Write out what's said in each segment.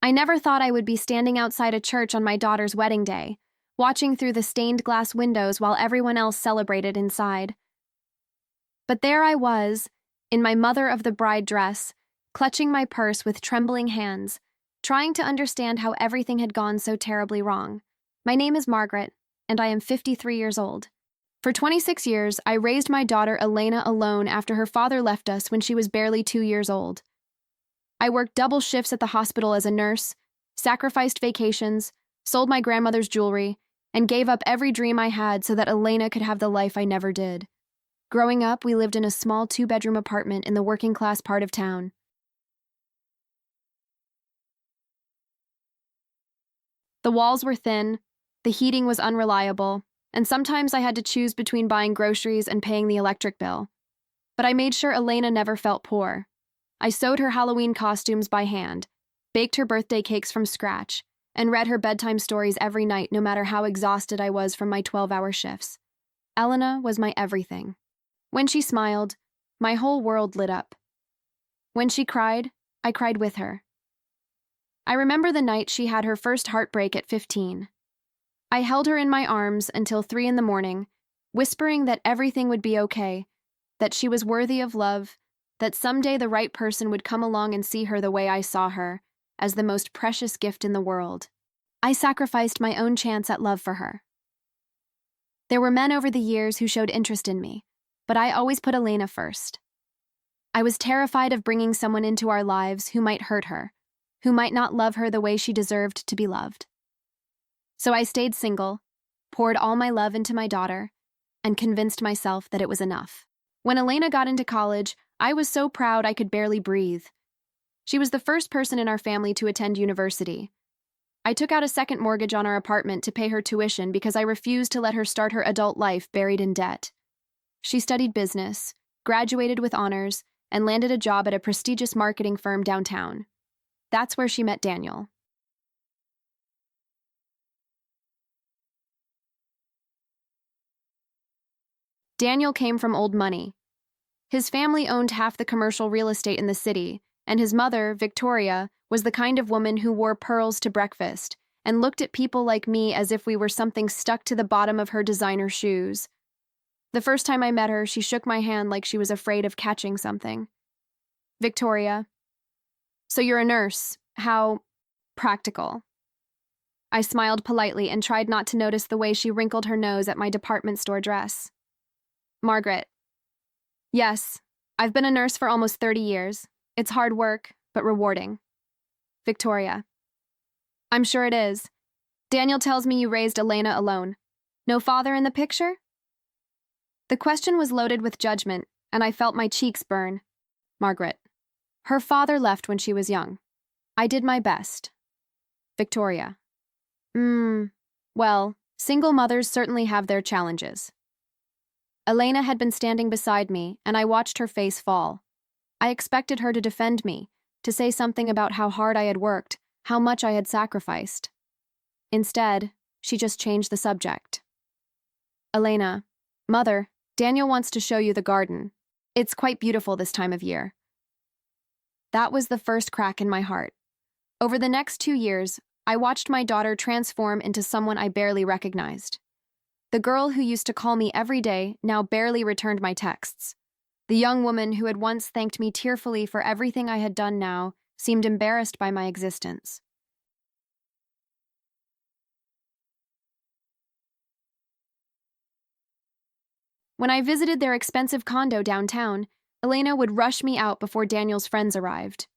I never thought I would be standing outside a church on my daughter's wedding day, watching through the stained glass windows while everyone else celebrated inside. But there I was, in my mother of the bride dress, clutching my purse with trembling hands, trying to understand how everything had gone so terribly wrong. My name is Margaret, and I am 53 years old. For 26 years, I raised my daughter Elena alone after her father left us when she was barely 2 years old. I worked double shifts at the hospital as a nurse, sacrificed vacations, sold my grandmother's jewelry, and gave up every dream I had so that Elena could have the life I never did. Growing up, we lived in a small 2-bedroom apartment in the working-class part of town. The walls were thin, the heating was unreliable, and sometimes I had to choose between buying groceries and paying the electric bill. But I made sure Elena never felt poor. I sewed her Halloween costumes by hand, baked her birthday cakes from scratch, and read her bedtime stories every night no matter how exhausted I was from my 12-hour shifts. Elena was my everything. When she smiled, my whole world lit up. When she cried, I cried with her. I remember the night she had her first heartbreak at 15. I held her in my arms until 3 a.m, whispering that everything would be okay, that she was worthy of love, that someday the right person would come along and see her the way I saw her, as the most precious gift in the world. I sacrificed my own chance at love for her. There were men over the years who showed interest in me, but I always put Elena first. I was terrified of bringing someone into our lives who might hurt her, who might not love her the way she deserved to be loved. So I stayed single, poured all my love into my daughter, and convinced myself that it was enough. When Elena got into college, I was so proud I could barely breathe. She was the first person in our family to attend university. I took out a second mortgage on our apartment to pay her tuition because I refused to let her start her adult life buried in debt. She studied business, graduated with honors, and landed a job at a prestigious marketing firm downtown. That's where she met Daniel. Daniel came from old money. His family owned half the commercial real estate in the city, and his mother, Victoria, was the kind of woman who wore pearls to breakfast and looked at people like me as if we were something stuck to the bottom of her designer shoes. The first time I met her, she shook my hand like she was afraid of catching something. Victoria, so you're a nurse. How practical. I smiled politely and tried not to notice the way she wrinkled her nose at my department store dress. Margaret, yes, I've been a nurse for almost 30 years. It's hard work, but rewarding. Victoria, I'm sure it is. Daniel tells me you raised Elena alone. No father in the picture? The question was loaded with judgment, and I felt my cheeks burn. Margaret, her father left when she was young. I did my best. Victoria, well, single mothers certainly have their challenges. Elena had been standing beside me, and I watched her face fall. I expected her to defend me, to say something about how hard I had worked, how much I had sacrificed. Instead, she just changed the subject. Elena, Mother, Daniel wants to show you the garden. It's quite beautiful this time of year. That was the first crack in my heart. Over the next 2 years, I watched my daughter transform into someone I barely recognized. The girl who used to call me every day now barely returned my texts. The young woman who had once thanked me tearfully for everything I had done now seemed embarrassed by my existence. When I visited their expensive condo downtown, Elena would rush me out before Daniel's friends arrived.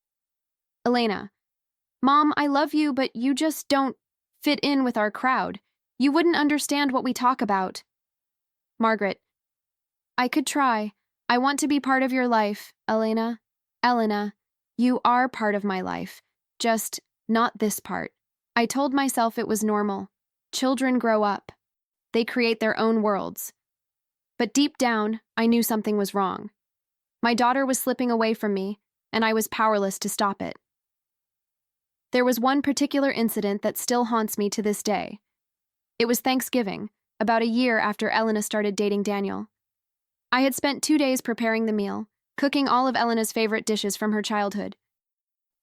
Elena, Mom, I love you, but you just don't fit in with our crowd. You wouldn't understand what we talk about. Margaret, I could try. I want to be part of your life, Elena. Elena, you are part of my life. Just not this part. I told myself it was normal. Children grow up. They create their own worlds. But deep down, I knew something was wrong. My daughter was slipping away from me, and I was powerless to stop it. There was one particular incident that still haunts me to this day. It was Thanksgiving, about a year after Elena started dating Daniel. I had spent 2 days preparing the meal, cooking all of Elena's favorite dishes from her childhood.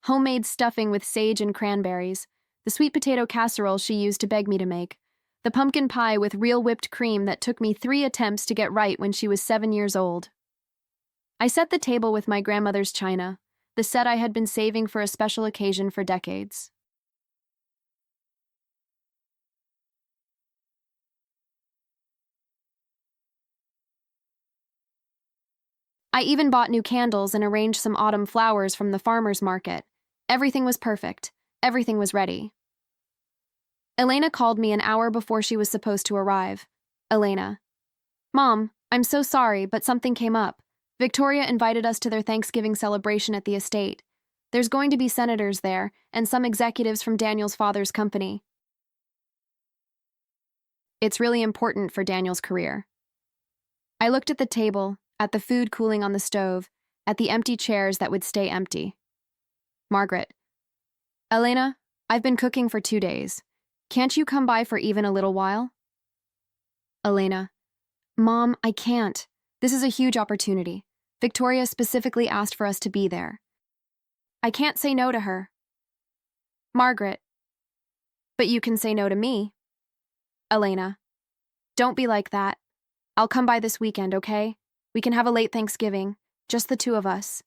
homemade stuffing with sage and cranberries, the sweet potato casserole she used to beg me to make, the pumpkin pie with real whipped cream that took me 3 attempts to get right when she was 7 years old. I set the table with my grandmother's china, the set I had been saving for a special occasion for decades. I even bought new candles and arranged some autumn flowers from the farmer's market. Everything was perfect. Everything was ready. Elena called me an hour before she was supposed to arrive. Elena. Mom, I'm so sorry, but something came up. Victoria invited us to their Thanksgiving celebration at the estate. There's going to be senators there and some executives from Daniel's father's company. It's really important for Daniel's career. I looked at the table, at the food cooling on the stove, at the empty chairs that would stay empty. Margaret. Elena, I've been cooking for 2 days. Can't you come by for even a little while? Elena. Mom, I can't. This is a huge opportunity. Victoria specifically asked for us to be there. I can't say no to her. Margaret. But you can say no to me. Elena. Don't be like that. I'll come by this weekend, okay? We can have a late Thanksgiving, just the 2 of us.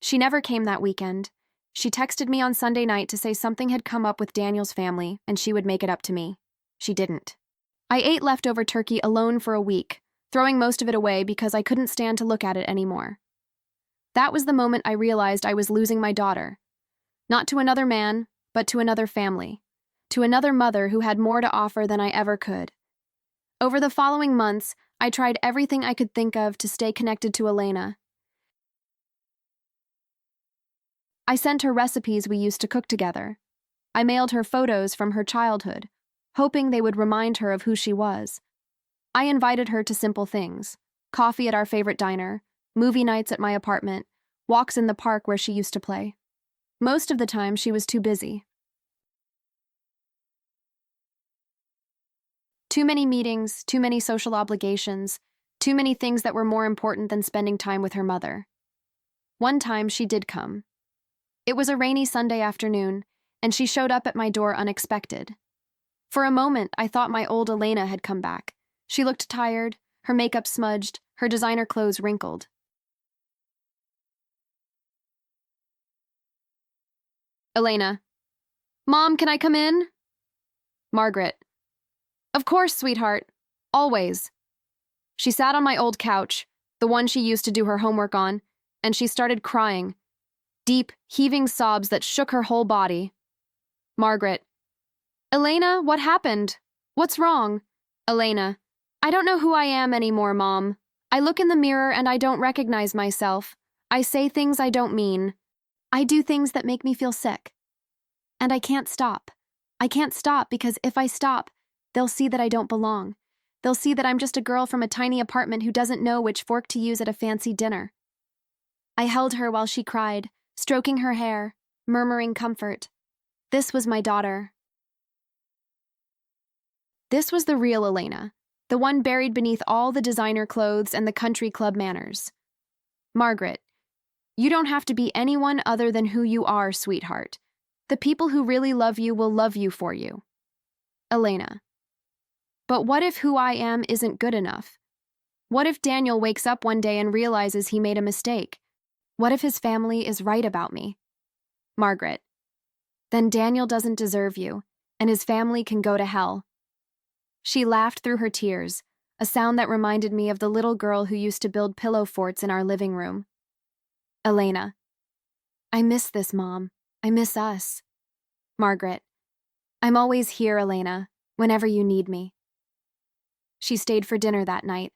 She never came that weekend. She texted me on Sunday night to say something had come up with Daniel's family and she would make it up to me. She didn't. I ate leftover turkey alone for a week, throwing most of it away because I couldn't stand to look at it anymore. That was the moment I realized I was losing my daughter. Not to another man, but to another family. To another mother who had more to offer than I ever could. Over the following months, I tried everything I could think of to stay connected to Elena. I sent her recipes we used to cook together. I mailed her photos from her childhood, hoping they would remind her of who she was. I invited her to simple things: coffee at our favorite diner, movie nights at my apartment, walks in the park where she used to play. Most of the time, she was too busy. Too many meetings, too many social obligations, too many things that were more important than spending time with her mother. One time, she did come. It was a rainy Sunday afternoon, and she showed up at my door unexpected. For a moment, I thought my old Elena had come back. She looked tired, her makeup smudged, her designer clothes wrinkled. Elena. Mom, can I come in? Margaret. Of course, sweetheart. Always. She sat on my old couch, the one she used to do her homework on, and she started crying. Deep, heaving sobs that shook her whole body. Margaret. Elena, what happened? What's wrong? Elena. I don't know who I am anymore, Mom. I look in the mirror and I don't recognize myself. I say things I don't mean. I do things that make me feel sick. And I can't stop. I can't stop because if I stop, they'll see that I don't belong. They'll see that I'm just a girl from a tiny apartment who doesn't know which fork to use at a fancy dinner. I held her while she cried, stroking her hair, murmuring comfort. This was my daughter. This was the real Elena, the one buried beneath all the designer clothes and the country club manners. Margaret, you don't have to be anyone other than who you are, sweetheart. The people who really love you will love you for you. Elena. But what if who I am isn't good enough? What if Daniel wakes up one day and realizes he made a mistake? What if his family is right about me? Margaret. Then Daniel doesn't deserve you, and his family can go to hell. She laughed through her tears, a sound that reminded me of the little girl who used to build pillow forts in our living room. Elena. I miss this, Mom. I miss us. Margaret. I'm always here, Elena, whenever you need me. She stayed for dinner that night.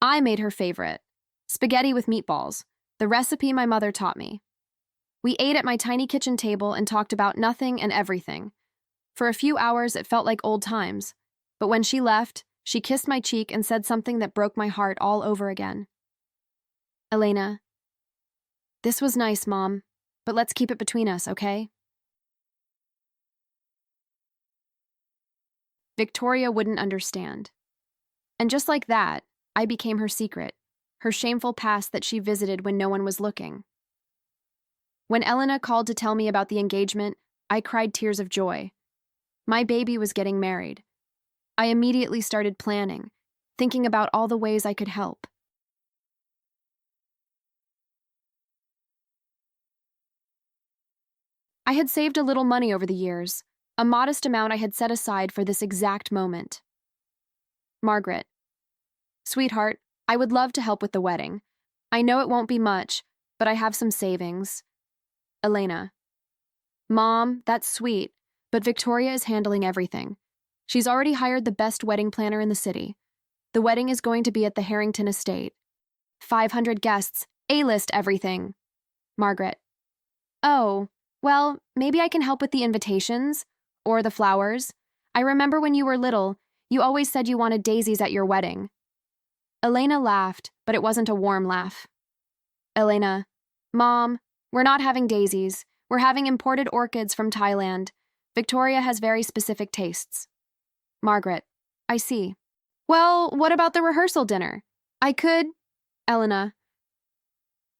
I made her favorite, spaghetti with meatballs, the recipe my mother taught me. We ate at my tiny kitchen table and talked about nothing and everything. For a few hours, it felt like old times. But when she left, she kissed my cheek and said something that broke my heart all over again. Elena, this was nice, Mom, but let's keep it between us, okay? Victoria wouldn't understand. And just like that, I became her secret, her shameful past that she visited when no one was looking. When Elena called to tell me about the engagement, I cried tears of joy. My baby was getting married. I immediately started planning, thinking about all the ways I could help. I had saved a little money over the years, a modest amount I had set aside for this exact moment. Margaret. Sweetheart, I would love to help with the wedding. I know it won't be much, but I have some savings. Elena. Mom, that's sweet, but Victoria is handling everything. She's already hired the best wedding planner in the city. The wedding is going to be at the Harrington estate. 500 guests, A-list everything. Margaret. Oh, well, maybe I can help with the invitations or the flowers. I remember when you were little, you always said you wanted daisies at your wedding. Elena laughed, but it wasn't a warm laugh. Elena. Mom, we're not having daisies. We're having imported orchids from Thailand. Victoria has very specific tastes. Margaret. I see. Well, what about the rehearsal dinner? I could... Elena.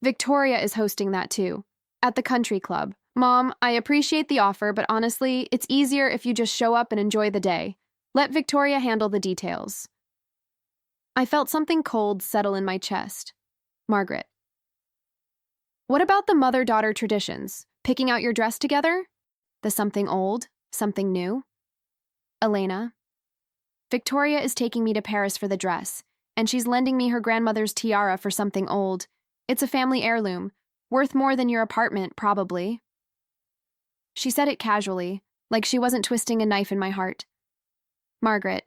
Victoria is hosting that too, at the country club. Mom, I appreciate the offer, but honestly, it's easier if you just show up and enjoy the day. Let Victoria handle the details. I felt something cold settle in my chest. Margaret. What about the mother-daughter traditions? Picking out your dress together? The something old, something new? Elena. Victoria is taking me to Paris for the dress, and she's lending me her grandmother's tiara for something old. It's a family heirloom, worth more than your apartment, probably. She said it casually, like she wasn't twisting a knife in my heart. Margaret.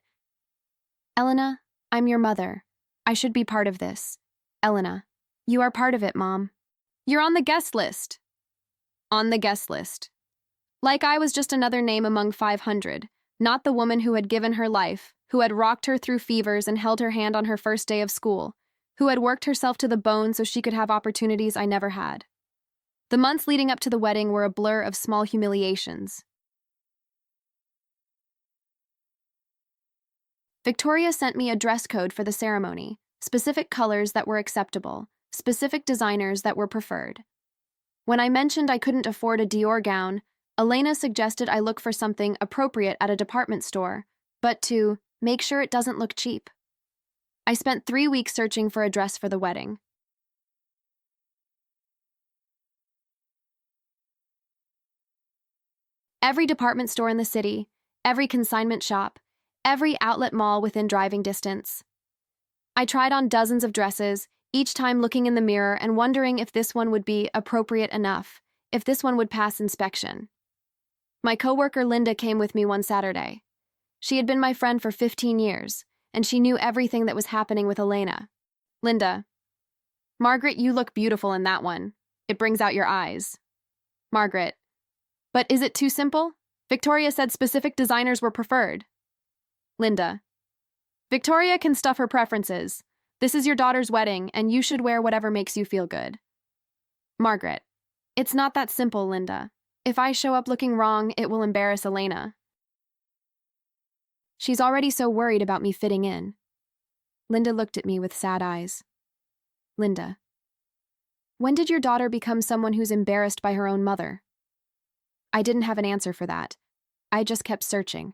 Elena, I'm your mother. I should be part of this. Elena. You are part of it, Mom. You're on the guest list. On the guest list. Like I was just another name among 500, not the woman who had given her life, who had rocked her through fevers and held her hand on her first day of school, who had worked herself to the bone so she could have opportunities I never had. The months leading up to the wedding were a blur of small humiliations. Victoria sent me a dress code for the ceremony, specific colors that were acceptable, specific designers that were preferred. When I mentioned I couldn't afford a Dior gown, Elena suggested I look for something appropriate at a department store, but to make sure it doesn't look cheap. I spent 3 weeks searching for a dress for the wedding. Every department store in the city, every consignment shop, every outlet mall within driving distance. I tried on dozens of dresses, each time looking in the mirror and wondering if this one would be appropriate enough, if this one would pass inspection. My coworker Linda came with me one Saturday. She had been my friend for 15 years, and she knew everything that was happening with Elena. Linda. Margaret, you look beautiful in that one. It brings out your eyes. Margaret. But is it too simple? Victoria said specific designers were preferred. Linda. Victoria can stuff her preferences. This is your daughter's wedding, and you should wear whatever makes you feel good. Margaret. It's not that simple, Linda. If I show up looking wrong, it will embarrass Elena. She's already so worried about me fitting in. Linda looked at me with sad eyes. Linda. When did your daughter become someone who's embarrassed by her own mother? I didn't have an answer for that. I just kept searching.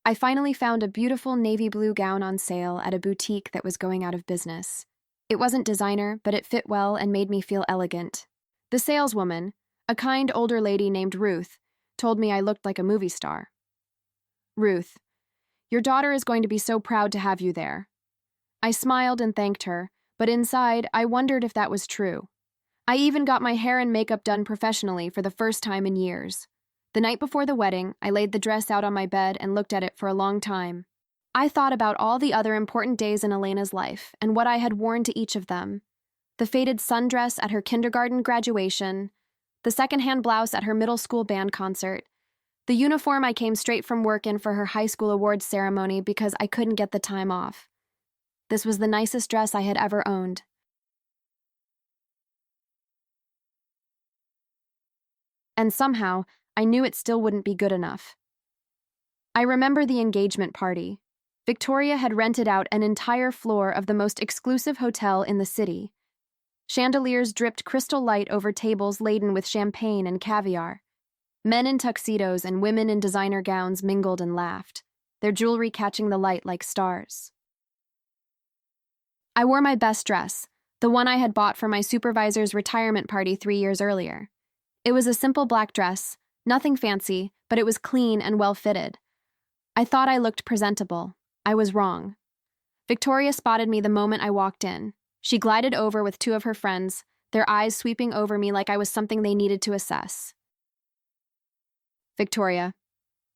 I finally found a beautiful navy blue gown on sale at a boutique that was going out of business. It wasn't designer, but it fit well and made me feel elegant. The saleswoman, a kind older lady named Ruth, told me I looked like a movie star. Ruth, your daughter is going to be so proud to have you there. I smiled and thanked her, but inside I wondered if that was true. I even got my hair and makeup done professionally for the first time in years. The night before the wedding, I laid the dress out on my bed and looked at it for a long time. I thought about all the other important days in Elena's life and what I had worn to each of them. The faded sundress at her kindergarten graduation, the secondhand blouse at her middle school band concert, the uniform I came straight from work in for her high school awards ceremony because I couldn't get the time off. This was the nicest dress I had ever owned. And somehow, I knew it still wouldn't be good enough. I remember the engagement party. Victoria had rented out an entire floor of the most exclusive hotel in the city. Chandeliers dripped crystal light over tables laden with champagne and caviar. Men in tuxedos and women in designer gowns mingled and laughed, their jewelry catching the light like stars. I wore my best dress, the one I had bought for my supervisor's retirement party 3 years earlier. It was a simple black dress, nothing fancy, but it was clean and well-fitted. I thought I looked presentable. I was wrong. Victoria spotted me the moment I walked in. She glided over with 2 of her friends, their eyes sweeping over me like I was something they needed to assess. Victoria: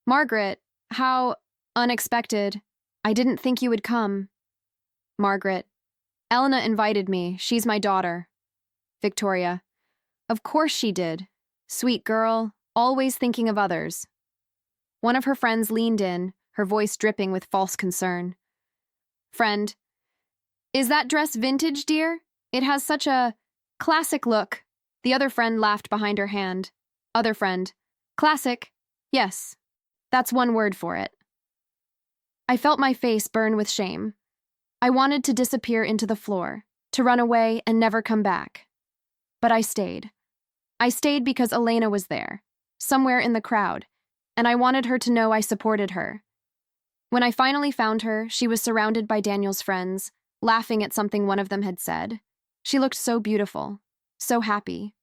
Margaret, how unexpected. I didn't think you would come. Margaret: Elena invited me. She's my daughter. Victoria: Of course she did. Sweet girl, always thinking of others. One of her friends leaned in, her voice dripping with false concern. Friend: Is that dress vintage, dear? It has such a classic look. The other friend laughed behind her hand. Other friend: Classic? Yes. That's one word for it. I felt my face burn with shame. I wanted to disappear into the floor, to run away and never come back. But I stayed. I stayed because Elena was there, somewhere in the crowd, and I wanted her to know I supported her. When I finally found her, she was surrounded by Daniel's friends, laughing at something one of them had said. She looked so beautiful, so happy.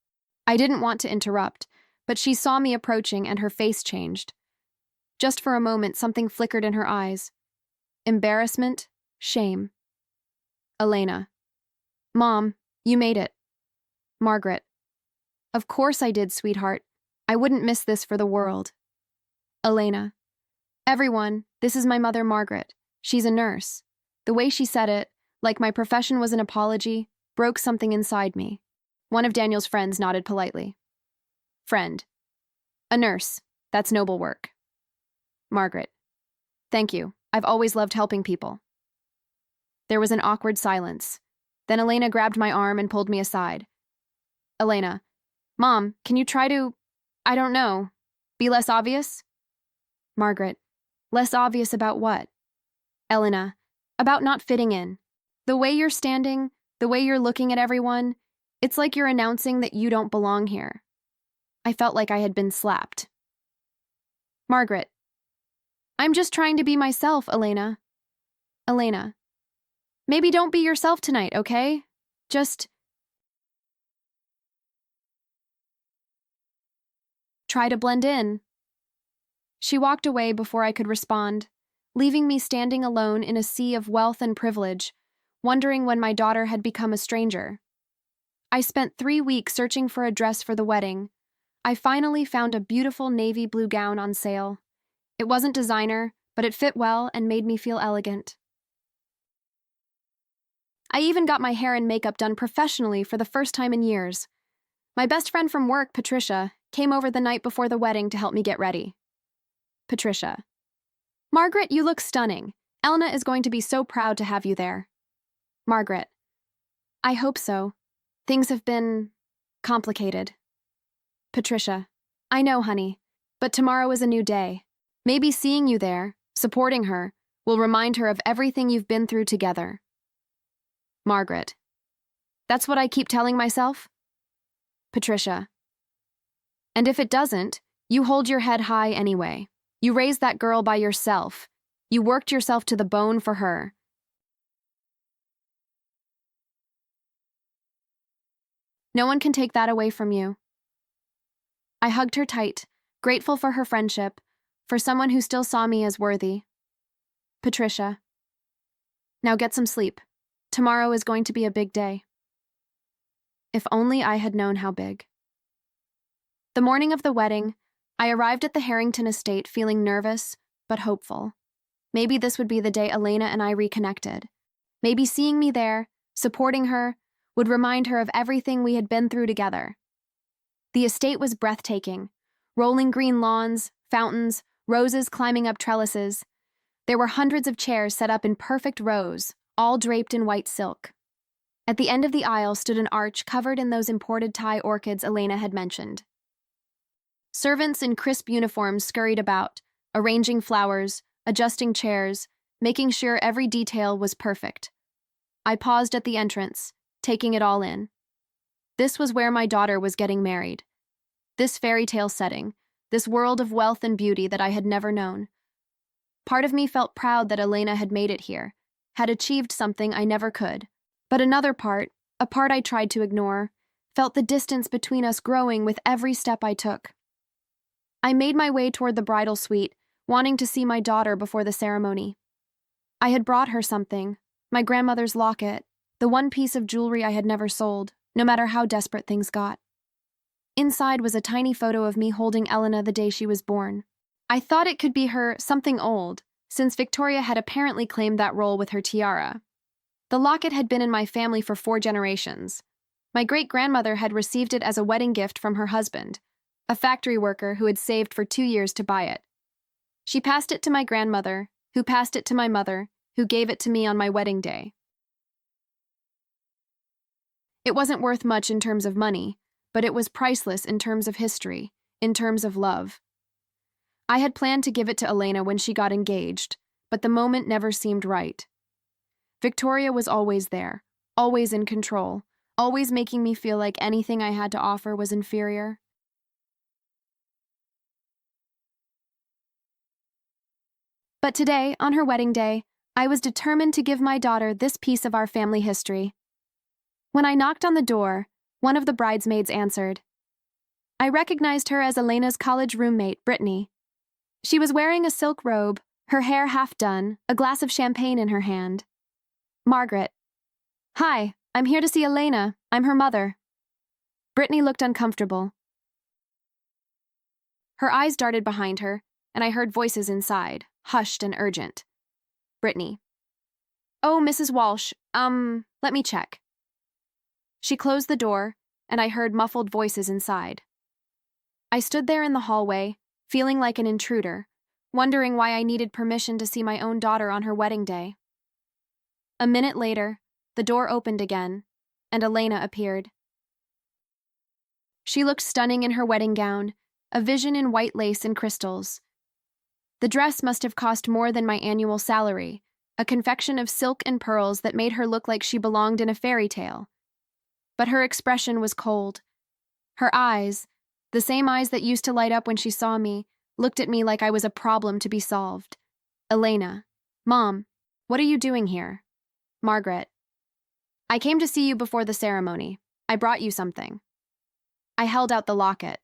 I didn't want to interrupt, but she saw me approaching and her face changed. Just for a moment, something flickered in her eyes. Embarrassment, shame. Elena: Mom, you made it. Margaret: Of course I did, sweetheart. I wouldn't miss this for the world. Elena: Everyone, this is my mother, Margaret. She's a nurse. The way she said it, like my profession was an apology, broke something inside me. One of Daniel's friends nodded politely. Friend: A nurse. That's noble work. Margaret: Thank you. I've always loved helping people. There was an awkward silence. Then Elena grabbed my arm and pulled me aside. Elena: Mom, can you try to, I don't know, be less obvious? Margaret: Less obvious about what? Elena: About not fitting in. The way you're standing, the way you're looking at everyone, it's like you're announcing that you don't belong here. I felt like I had been slapped. Margaret: I'm just trying to be myself, Elena. Elena: Maybe don't be yourself tonight, okay? Just try to blend in. She walked away before I could respond, leaving me standing alone in a sea of wealth and privilege, wondering when my daughter had become a stranger. I spent 3 weeks searching for a dress for the wedding. I finally found a beautiful navy blue gown on sale. It wasn't designer, but it fit well and made me feel elegant. I even got my hair and makeup done professionally for the first time in years. My best friend from work, Patricia, came over the night before the wedding to help me get ready. Patricia: Margaret, you look stunning. Elena is going to be so proud to have you there. Margaret: I hope so. Things have been complicated. Patricia: I know, honey, but tomorrow is a new day. Maybe seeing you there, supporting her, will remind her of everything you've been through together. Margaret: That's what I keep telling myself? Patricia: And if it doesn't, you hold your head high anyway. You raised that girl by yourself. You worked yourself to the bone for her. No one can take that away from you. I hugged her tight, grateful for her friendship, for someone who still saw me as worthy. Patricia: Now get some sleep. Tomorrow is going to be a big day. If only I had known how big. The morning of the wedding, I arrived at the Harrington estate feeling nervous, but hopeful. Maybe this would be the day Elena and I reconnected. Maybe seeing me there, supporting her, would remind her of everything we had been through together. The estate was breathtaking. Rolling green lawns, fountains, roses climbing up trellises. There were hundreds of chairs set up in perfect rows, all draped in white silk. At the end of the aisle stood an arch covered in those imported Thai orchids Elena had mentioned. Servants in crisp uniforms scurried about, arranging flowers, adjusting chairs, making sure every detail was perfect. I paused at the entrance, taking it all in. This was where my daughter was getting married. This fairy tale setting, this world of wealth and beauty that I had never known. Part of me felt proud that Elena had made it here, had achieved something I never could. But another part, a part I tried to ignore, felt the distance between us growing with every step I took. I made my way toward the bridal suite, wanting to see my daughter before the ceremony. I had brought her something, my grandmother's locket, the one piece of jewelry I had never sold, no matter how desperate things got. Inside was a tiny photo of me holding Elena the day she was born. I thought it could be her something old, since Victoria had apparently claimed that role with her tiara. The locket had been in my family for 4 generations. My great-grandmother had received it as a wedding gift from her husband, a factory worker who had saved for 2 years to buy it. She passed it to my grandmother, who passed it to my mother, who gave it to me on my wedding day. It wasn't worth much in terms of money, but it was priceless in terms of history, in terms of love. I had planned to give it to Elena when she got engaged, but the moment never seemed right. Victoria was always there, always in control, always making me feel like anything I had to offer was inferior. But today, on her wedding day, I was determined to give my daughter this piece of our family history. When I knocked on the door, one of the bridesmaids answered. I recognized her as Elena's college roommate, Brittany. She was wearing a silk robe, her hair half done, a glass of champagne in her hand. Margaret. Hi, I'm here to see Elena. I'm her mother. Brittany looked uncomfortable. Her eyes darted behind her, and I heard voices inside, hushed and urgent. Brittany. Oh, Mrs. Walsh, let me check. She closed the door, and I heard muffled voices inside. I stood there in the hallway, feeling like an intruder, wondering why I needed permission to see my own daughter on her wedding day. A minute later, the door opened again, and Elena appeared. She looked stunning in her wedding gown, a vision in white lace and crystals. The dress must have cost more than my annual salary, a confection of silk and pearls that made her look like she belonged in a fairy tale. But her expression was cold. Her eyes, the same eyes that used to light up when she saw me, looked at me like I was a problem to be solved. Elena. Mom, what are you doing here? Margaret. I came to see you before the ceremony. I brought you something. I held out the locket.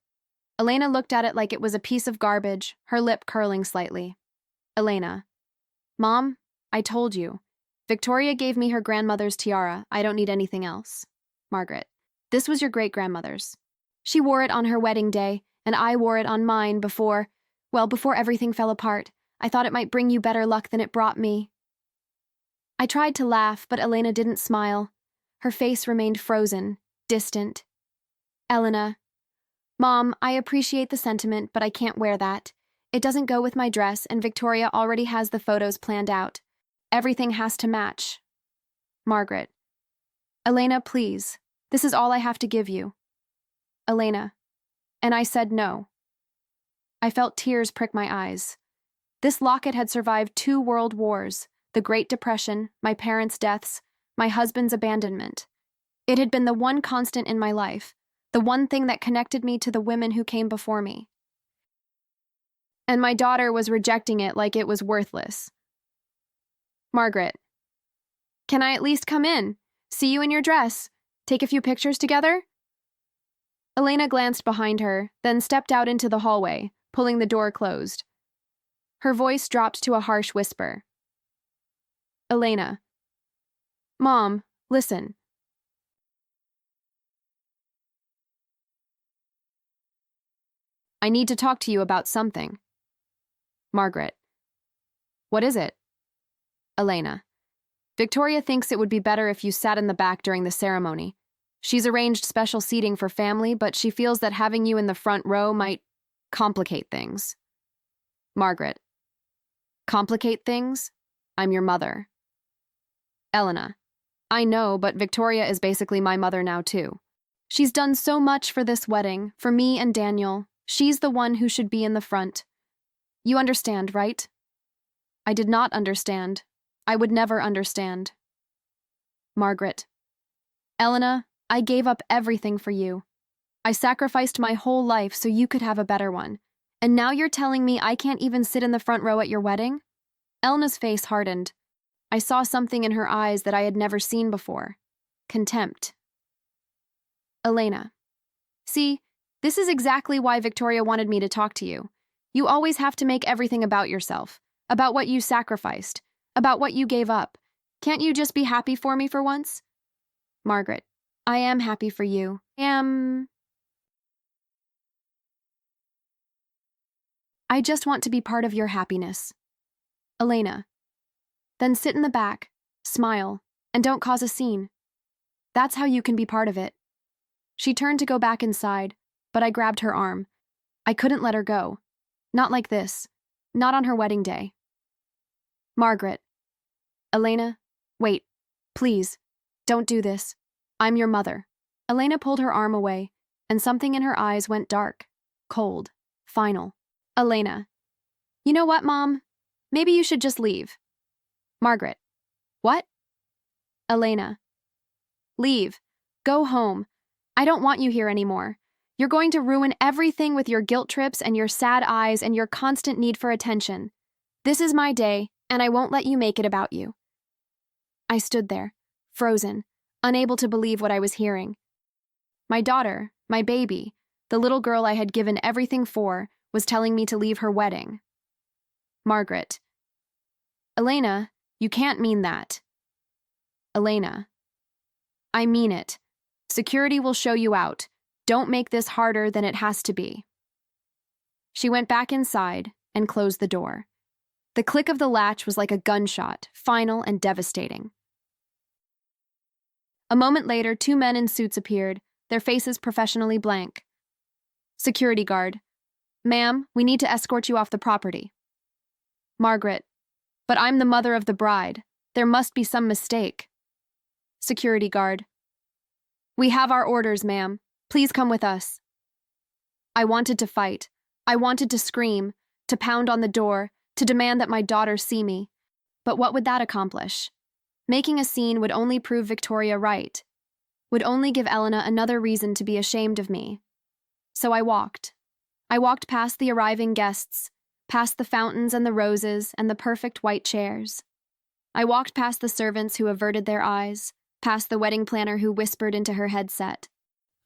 Elena looked at it like it was a piece of garbage, her lip curling slightly. Elena. Mom, I told you. Victoria gave me her grandmother's tiara. I don't need anything else. Margaret. This was your great-grandmother's. She wore it on her wedding day, and I wore it on mine before everything fell apart. I thought it might bring you better luck than it brought me. I tried to laugh, but Elena didn't smile. Her face remained frozen, distant. Elena. Mom, I appreciate the sentiment, but I can't wear that. It doesn't go with my dress, and Victoria already has the photos planned out. Everything has to match. Margaret. Elena, please. This is all I have to give you. Elena. And I said no. I felt tears prick my eyes. This locket had survived 2 world wars, the Great Depression, my parents' deaths, my husband's abandonment. It had been the one constant in my life, the one thing that connected me to the women who came before me. And my daughter was rejecting it like it was worthless. Margaret. Can I at least come in? See you in your dress? Take a few pictures together? Elena glanced behind her, then stepped out into the hallway, pulling the door closed. Her voice dropped to a harsh whisper. Elena. Mom, listen. I need to talk to you about something. Margaret. What is it? Elena. Victoria thinks it would be better if you sat in the back during the ceremony. She's arranged special seating for family, but she feels that having you in the front row might complicate things. Margaret. Complicate things? I'm your mother. Elena. I know, but Victoria is basically my mother now too. She's done so much for this wedding, for me and Daniel. She's the one who should be in the front. You understand, right? I did not understand. I would never understand. Margaret. Elena, I gave up everything for you. I sacrificed my whole life so you could have a better one. And now you're telling me I can't even sit in the front row at your wedding? Elena's face hardened. I saw something in her eyes that I had never seen before. Contempt. Elena. See, this is exactly why Victoria wanted me to talk to you. You always have to make everything about yourself, about what you sacrificed, about what you gave up. Can't you just be happy for me for once? Margaret. I am happy for you. I just want to be part of your happiness. Elena. Then sit in the back, smile, and don't cause a scene. That's how you can be part of it. She turned to go back inside, but I grabbed her arm. I couldn't let her go. Not like this. Not on her wedding day. Margaret. Elena, wait. Please, don't do this. I'm your mother. Elena pulled her arm away, and something in her eyes went dark, cold, final. Elena. You know what, Mom? Maybe you should just leave. Margaret. What? Elena. Leave. Go home. I don't want you here anymore. You're going to ruin everything with your guilt trips and your sad eyes and your constant need for attention. This is my day, and I won't let you make it about you. I stood there, frozen, unable to believe what I was hearing. My daughter, my baby, the little girl I had given everything for, was telling me to leave her wedding. Margaret. Elena, you can't mean that. Elena. I mean it. Security will show you out. Don't make this harder than it has to be. She went back inside and closed the door. The click of the latch was like a gunshot, final and devastating. A moment later, 2 men in suits appeared, their faces professionally blank. Security guard. Ma'am, we need to escort you off the property. Margaret. But I'm the mother of the bride. There must be some mistake. Security guard. We have our orders, ma'am. Please come with us. I wanted to fight. I wanted to scream, to pound on the door, to demand that my daughter see me. But what would that accomplish? Making a scene would only prove Victoria right, would only give Elena another reason to be ashamed of me. So I walked. I walked past the arriving guests, past the fountains and the roses and the perfect white chairs. I walked past the servants who averted their eyes, past the wedding planner who whispered into her headset.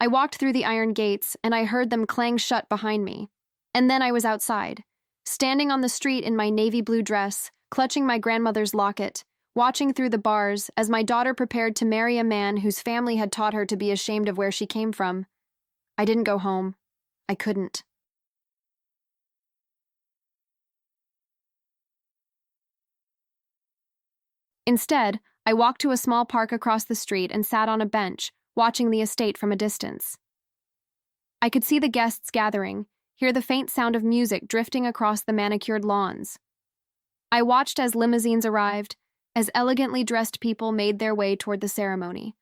I walked through the iron gates, and I heard them clang shut behind me. And then I was outside, standing on the street in my navy blue dress, clutching my grandmother's locket, watching through the bars as my daughter prepared to marry a man whose family had taught her to be ashamed of where she came from. I didn't go home. I couldn't. Instead, I walked to a small park across the street and sat on a bench, watching the estate from a distance. I could see the guests gathering, hear the faint sound of music drifting across the manicured lawns. I watched as limousines arrived, as elegantly dressed people made their way toward the ceremony.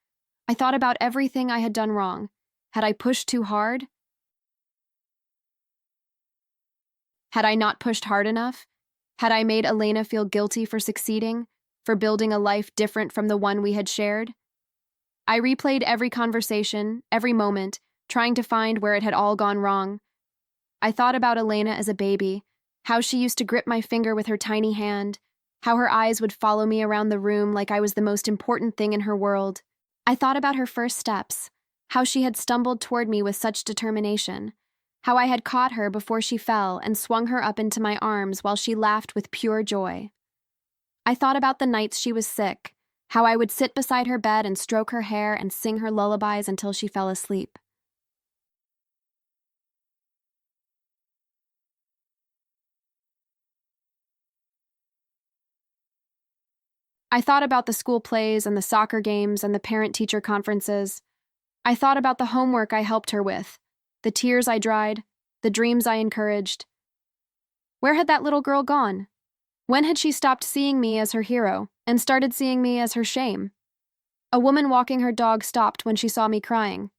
I thought about everything I had done wrong. Had I pushed too hard? Had I not pushed hard enough? Had I made Elena feel guilty for succeeding, for building a life different from the one we had shared? I replayed every conversation, every moment, trying to find where it had all gone wrong. I thought about Elena as a baby, how she used to grip my finger with her tiny hand, how her eyes would follow me around the room like I was the most important thing in her world. I thought about her first steps, how she had stumbled toward me with such determination, how I had caught her before she fell and swung her up into my arms while she laughed with pure joy. I thought about the nights she was sick, how I would sit beside her bed and stroke her hair and sing her lullabies until she fell asleep. I thought about the school plays and the soccer games and the parent-teacher conferences. I thought about the homework I helped her with, the tears I dried, the dreams I encouraged. Where had that little girl gone? When had she stopped seeing me as her hero and started seeing me as her shame? A woman walking her dog stopped when she saw me crying.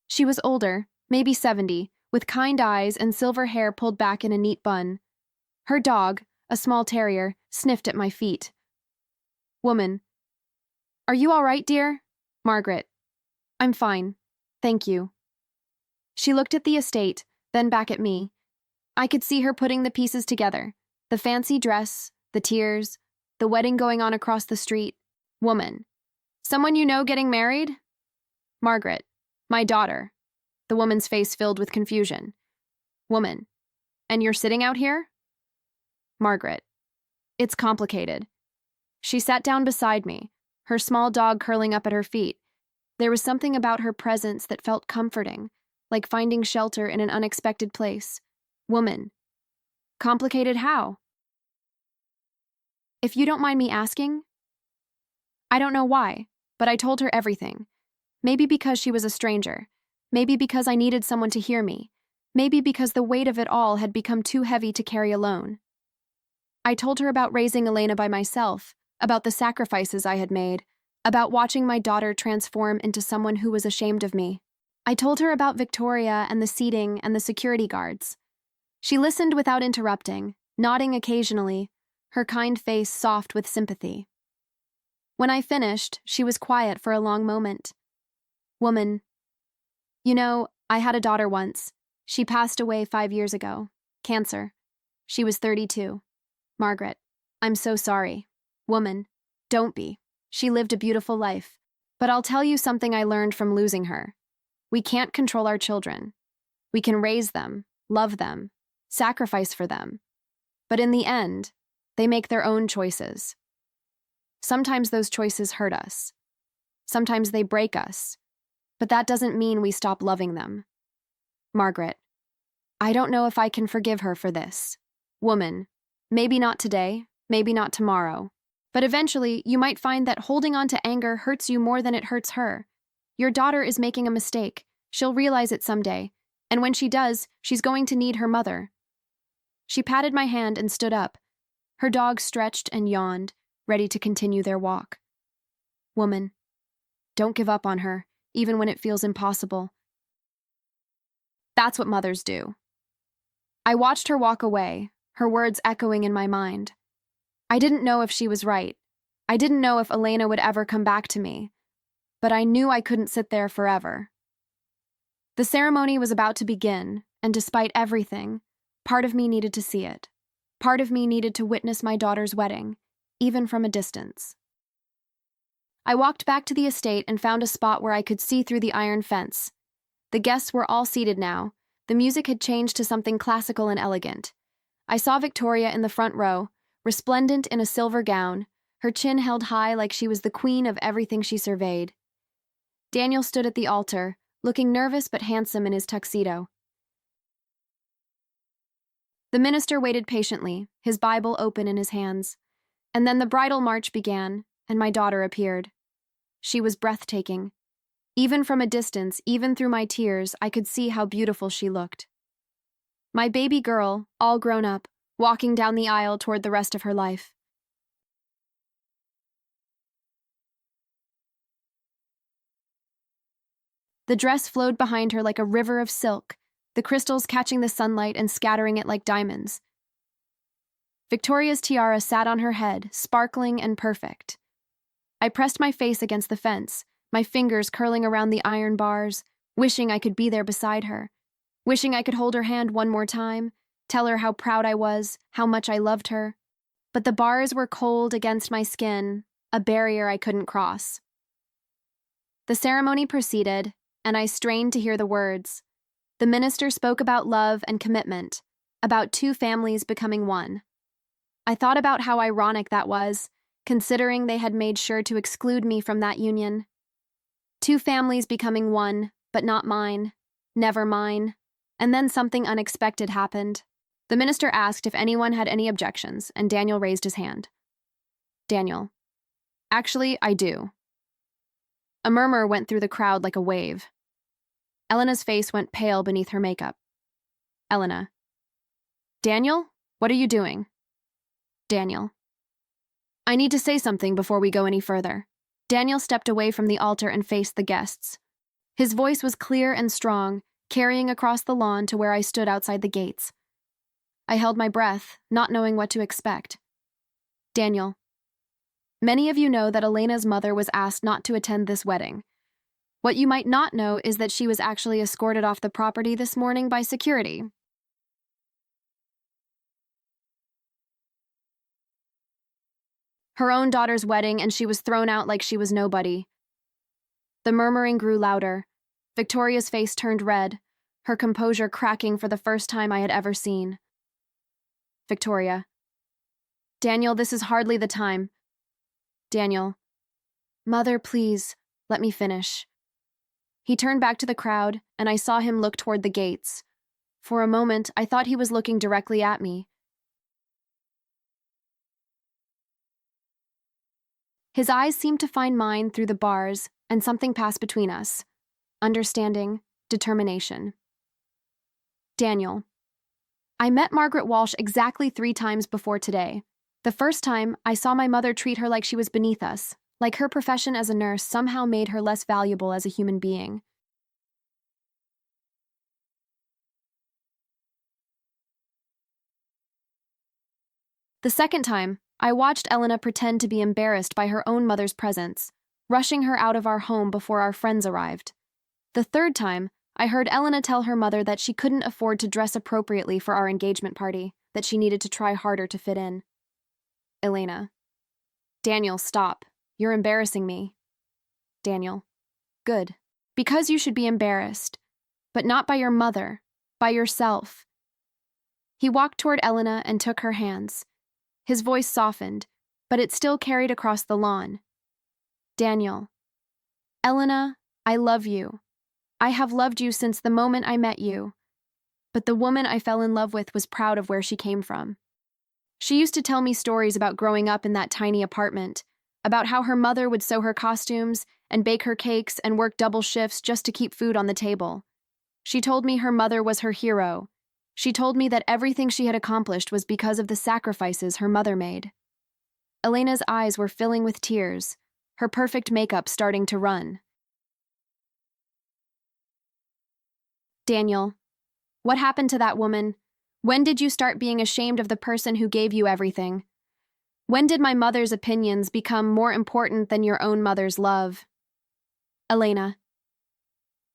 She was older, maybe 70, with kind eyes and silver hair pulled back in a neat bun. Her dog, a small terrier, sniffed at my feet. Woman. Are you all right, dear? Margaret. I'm fine. Thank you. She looked at the estate, then back at me. I could see her putting the pieces together. The fancy dress, the tears, the wedding going on across the street. Woman. Someone you know getting married? Margaret. My daughter. The woman's face filled with confusion. Woman. And you're sitting out here? Margaret. It's complicated. She sat down beside me, her small dog curling up at her feet. There was something about her presence that felt comforting, like finding shelter in an unexpected place. Woman. Complicated how? If you don't mind me asking? I don't know why, but I told her everything. Maybe because she was a stranger. Maybe because I needed someone to hear me. Maybe because the weight of it all had become too heavy to carry alone. I told her about raising Elena by myself, about the sacrifices I had made, about watching my daughter transform into someone who was ashamed of me. I told her about Victoria and the seating and the security guards. She listened without interrupting, nodding occasionally, her kind face soft with sympathy. When I finished, she was quiet for a long moment. Woman. You know, I had a daughter once. She passed away 5 years ago. Cancer. She was 32. Margaret. I'm so sorry. Woman. Don't be. She lived a beautiful life. But I'll tell you something I learned from losing her. We can't control our children. We can raise them, love them, sacrifice for them. But in the end, they make their own choices. Sometimes those choices hurt us. Sometimes they break us. But that doesn't mean we stop loving them. Margaret. I don't know if I can forgive her for this. Woman. Maybe not today, maybe not tomorrow. But eventually, you might find that holding on to anger hurts you more than it hurts her. Your daughter is making a mistake. She'll realize it someday. And when she does, she's going to need her mother. She patted my hand and stood up. Her dog stretched and yawned, ready to continue their walk. Woman. Don't give up on her, even when it feels impossible. That's what mothers do. I watched her walk away, her words echoing in my mind. I didn't know if she was right. I didn't know if Elena would ever come back to me. But I knew I couldn't sit there forever. The ceremony was about to begin, and despite everything, part of me needed to see it. Part of me needed to witness my daughter's wedding, even from a distance. I walked back to the estate and found a spot where I could see through the iron fence. The guests were all seated now. The music had changed to something classical and elegant. I saw Victoria in the front row, resplendent in a silver gown, her chin held high like she was the queen of everything she surveyed. Daniel stood at the altar, looking nervous but handsome in his tuxedo. The minister waited patiently, his Bible open in his hands. And then the bridal march began, and my daughter appeared. She was breathtaking. Even from a distance, even through my tears, I could see how beautiful she looked. My baby girl, all grown up, walking down the aisle toward the rest of her life. The dress flowed behind her like a river of silk, the crystals catching the sunlight and scattering it like diamonds. Victoria's tiara sat on her head, sparkling and perfect. I pressed my face against the fence, my fingers curling around the iron bars, wishing I could be there beside her, wishing I could hold her hand one more time, tell her how proud I was, how much I loved her. But the bars were cold against my skin, a barrier I couldn't cross. The ceremony proceeded, and I strained to hear the words. The minister spoke about love and commitment, about two families becoming one. I thought about how ironic that was, considering they had made sure to exclude me from that union. Two families becoming one, but not mine, never mine. And then something unexpected happened. The minister asked if anyone had any objections, and Daniel raised his hand. Daniel. Actually, I do. A murmur went through the crowd like a wave. Elena's face went pale beneath her makeup. Elena. Daniel, what are you doing? Daniel. I need to say something before we go any further. Daniel stepped away from the altar and faced the guests. His voice was clear and strong, carrying across the lawn to where I stood outside the gates. I held my breath, not knowing what to expect. Daniel, many of you know that Elena's mother was asked not to attend this wedding. What you might not know is that she was actually escorted off the property this morning by security. Her own daughter's wedding, and she was thrown out like she was nobody. The murmuring grew louder. Victoria's face turned red, her composure cracking for the first time I had ever seen. Victoria. Daniel, this is hardly the time. Daniel. Mother, please, let me finish. He turned back to the crowd, and I saw him look toward the gates. For a moment, I thought he was looking directly at me. His eyes seemed to find mine through the bars, and something passed between us. Understanding, determination. Daniel. I met Margaret Walsh exactly 3 times before today. The first time, I saw my mother treat her like she was beneath us, like her profession as a nurse somehow made her less valuable as a human being. The second time, I watched Elena pretend to be embarrassed by her own mother's presence, rushing her out of our home before our friends arrived. The third time, I heard Elena tell her mother that she couldn't afford to dress appropriately for our engagement party, that she needed to try harder to fit in. Elena. Daniel, stop. You're embarrassing me. Daniel. Good. Because you should be embarrassed. But not by your mother, by yourself. He walked toward Elena and took her hands. His voice softened, but it still carried across the lawn. Daniel. Elena, I love you. I have loved you since the moment I met you. But the woman I fell in love with was proud of where she came from. She used to tell me stories about growing up in that tiny apartment, about how her mother would sew her costumes and bake her cakes and work double shifts just to keep food on the table. She told me her mother was her hero. She told me that everything she had accomplished was because of the sacrifices her mother made. Elena's eyes were filling with tears, her perfect makeup starting to run. Daniel, what happened to that woman? When did you start being ashamed of the person who gave you everything? When did my mother's opinions become more important than your own mother's love? Elena.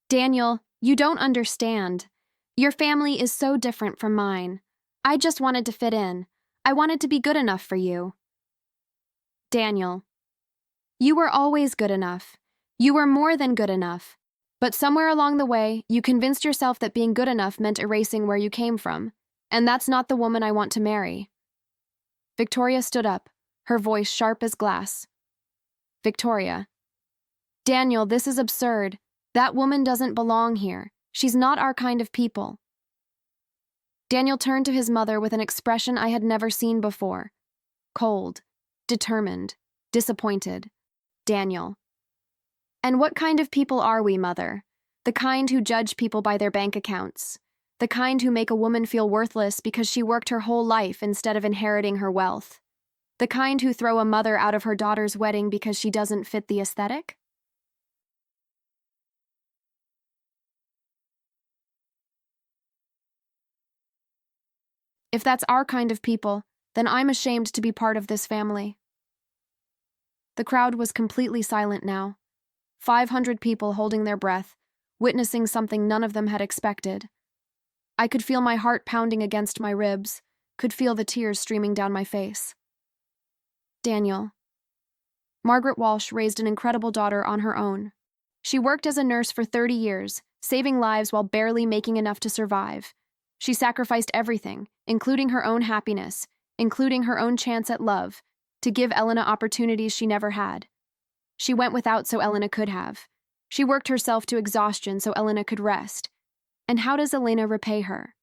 Daniel, you don't understand. Your family is so different from mine. I just wanted to fit in. I wanted to be good enough for you. Daniel. You were always good enough. You were more than good enough. But somewhere along the way, you convinced yourself that being good enough meant erasing where you came from. And that's not the woman I want to marry. Victoria stood up, her voice sharp as glass. Victoria. Daniel, this is absurd. That woman doesn't belong here. She's not our kind of people. Daniel turned to his mother with an expression I had never seen before. Cold, determined, disappointed. Daniel. And what kind of people are we, Mother? The kind who judge people by their bank accounts. The kind who make a woman feel worthless because she worked her whole life instead of inheriting her wealth. The kind who throw a mother out of her daughter's wedding because she doesn't fit the aesthetic? If that's our kind of people, then I'm ashamed to be part of this family. The crowd was completely silent now. 500 people holding their breath, witnessing something none of them had expected. I could feel my heart pounding against my ribs, could feel the tears streaming down my face. Daniel. Margaret Walsh raised an incredible daughter on her own. She worked as a nurse for 30 years, saving lives while barely making enough to survive. She sacrificed everything, including her own happiness, including her own chance at love, to give Elena opportunities she never had. She went without so Elena could have. She worked herself to exhaustion so Elena could rest. And how does Elena repay her?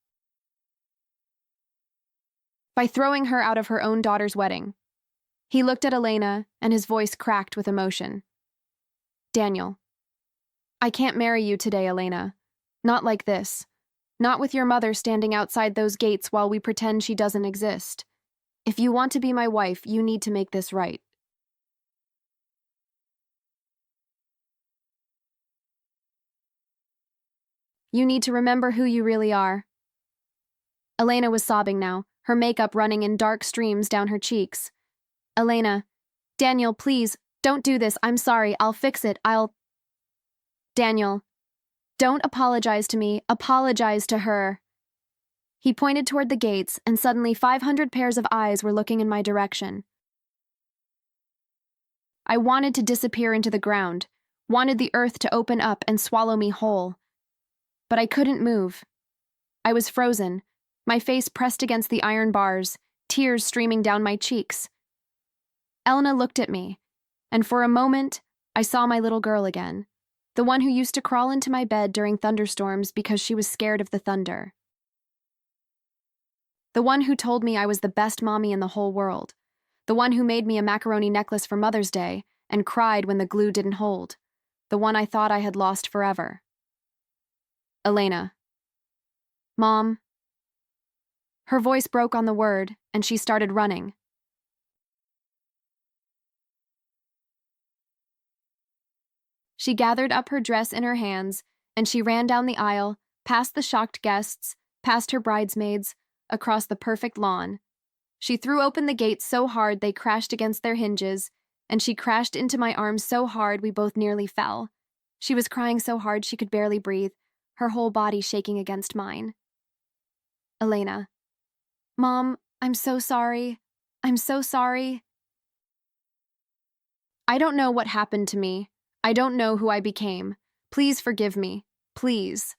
By throwing her out of her own daughter's wedding. He looked at Elena, and his voice cracked with emotion. Daniel. I can't marry you today, Elena. Not like this. Not with your mother standing outside those gates while we pretend she doesn't exist. If you want to be my wife, you need to make this right. You need to remember who you really are. Elena was sobbing now, her makeup running in dark streams down her cheeks. Elena. Daniel, please, don't do this. I'm sorry. I'll fix it. Daniel. Don't apologize to me. Apologize to her. He pointed toward the gates, and suddenly 500 pairs of eyes were looking in my direction. I wanted to disappear into the ground, wanted the earth to open up and swallow me whole. But I couldn't move. I was frozen, my face pressed against the iron bars, tears streaming down my cheeks. Elena looked at me, and for a moment, I saw my little girl again, the one who used to crawl into my bed during thunderstorms because she was scared of the thunder. The one who told me I was the best mommy in the whole world. The one who made me a macaroni necklace for Mother's Day and cried when the glue didn't hold. The one I thought I had lost forever. Elena. Mom. Her voice broke on the word, and she started running. She gathered up her dress in her hands, and she ran down the aisle, past the shocked guests, past her bridesmaids, across the perfect lawn. She threw open the gates so hard they crashed against their hinges, and she crashed into my arms so hard we both nearly fell. She was crying so hard she could barely breathe, her whole body shaking against mine. Elena. Mom, I'm so sorry. I'm so sorry. I don't know what happened to me. I don't know who I became. Please forgive me. Please.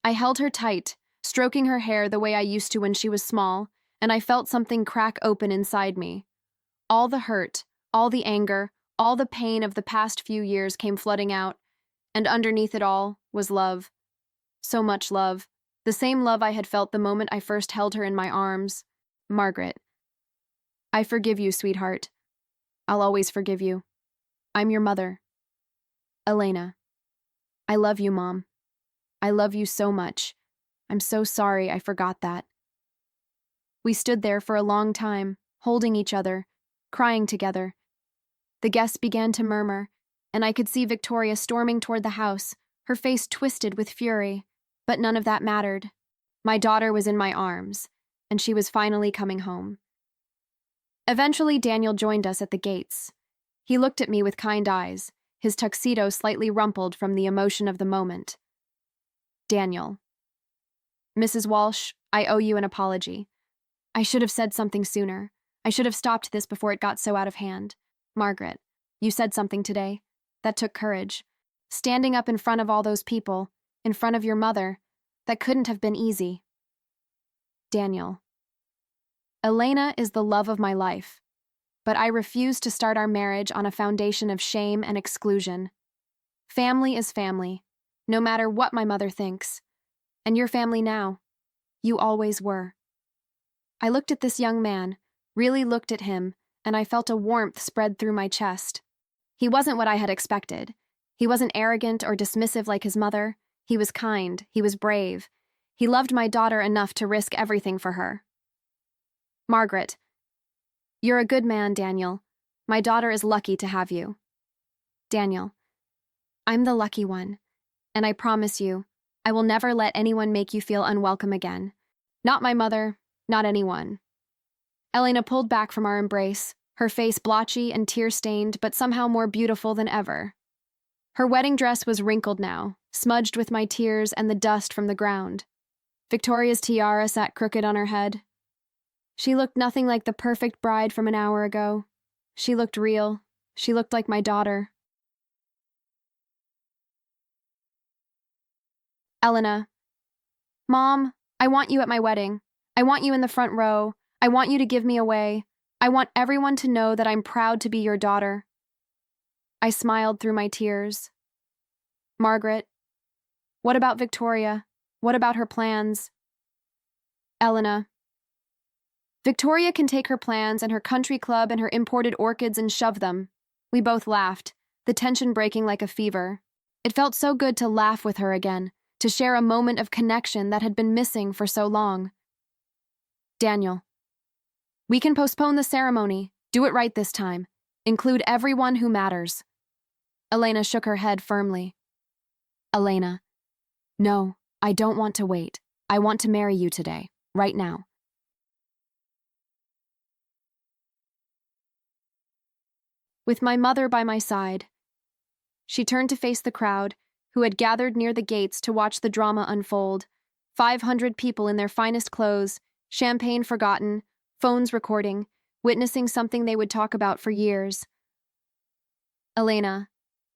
I held her tight, stroking her hair the way I used to when she was small, and I felt something crack open inside me. All the hurt, all the anger, all the pain of the past few years came flooding out, and underneath it all was love. So much love. The same love I had felt the moment I first held her in my arms. Margaret. I forgive you, sweetheart. I'll always forgive you. I'm your mother. Elena. I love you, Mom. I love you so much. I'm so sorry I forgot that. We stood there for a long time, holding each other, crying together. The guests began to murmur, and I could see Victoria storming toward the house, her face twisted with fury, but none of that mattered. My daughter was in my arms, and she was finally coming home. Eventually, Daniel joined us at the gates. He looked at me with kind eyes, his tuxedo slightly rumpled from the emotion of the moment. Daniel. Mrs. Walsh, I owe you an apology. I should have said something sooner. I should have stopped this before it got so out of hand. Margaret, you said something today. That took courage. Standing up in front of all those people, in front of your mother, that couldn't have been easy. Daniel. Elena is the love of my life, but I refuse to start our marriage on a foundation of shame and exclusion. Family is family, no matter what my mother thinks. And your family now. You always were. I looked at this young man, really looked at him, and I felt a warmth spread through my chest. He wasn't what I had expected. He wasn't arrogant or dismissive like his mother. He was kind. He was brave. He loved my daughter enough to risk everything for her. Margaret. You're a good man, Daniel. My daughter is lucky to have you. Daniel. I'm the lucky one, and I promise you, I will never let anyone make you feel unwelcome again. Not my mother, not anyone. Elena pulled back from our embrace, her face blotchy and tear-stained, but somehow more beautiful than ever. Her wedding dress was wrinkled now, smudged with my tears and the dust from the ground. Victoria's tiara sat crooked on her head. She looked nothing like the perfect bride from an hour ago. She looked real. She looked like my daughter. Elena. Mom, I want you at my wedding. I want you in the front row. I want you to give me away. I want everyone to know that I'm proud to be your daughter. I smiled through my tears. Margaret. What about Victoria? What about her plans? Elena. Victoria can take her plans and her country club and her imported orchids and shove them. We both laughed, the tension breaking like a fever. It felt so good to laugh with her again, to share a moment of connection that had been missing for so long. Daniel. We can postpone the ceremony. Do it right this time. Include everyone who matters. Elena shook her head firmly. Elena. No, I don't want to wait. I want to marry you today, right now. with my mother by my side. She turned to face the crowd, who had gathered near the gates to watch the drama unfold. 500 people in their finest clothes, champagne forgotten, phones recording, witnessing something they would talk about for years. Elena,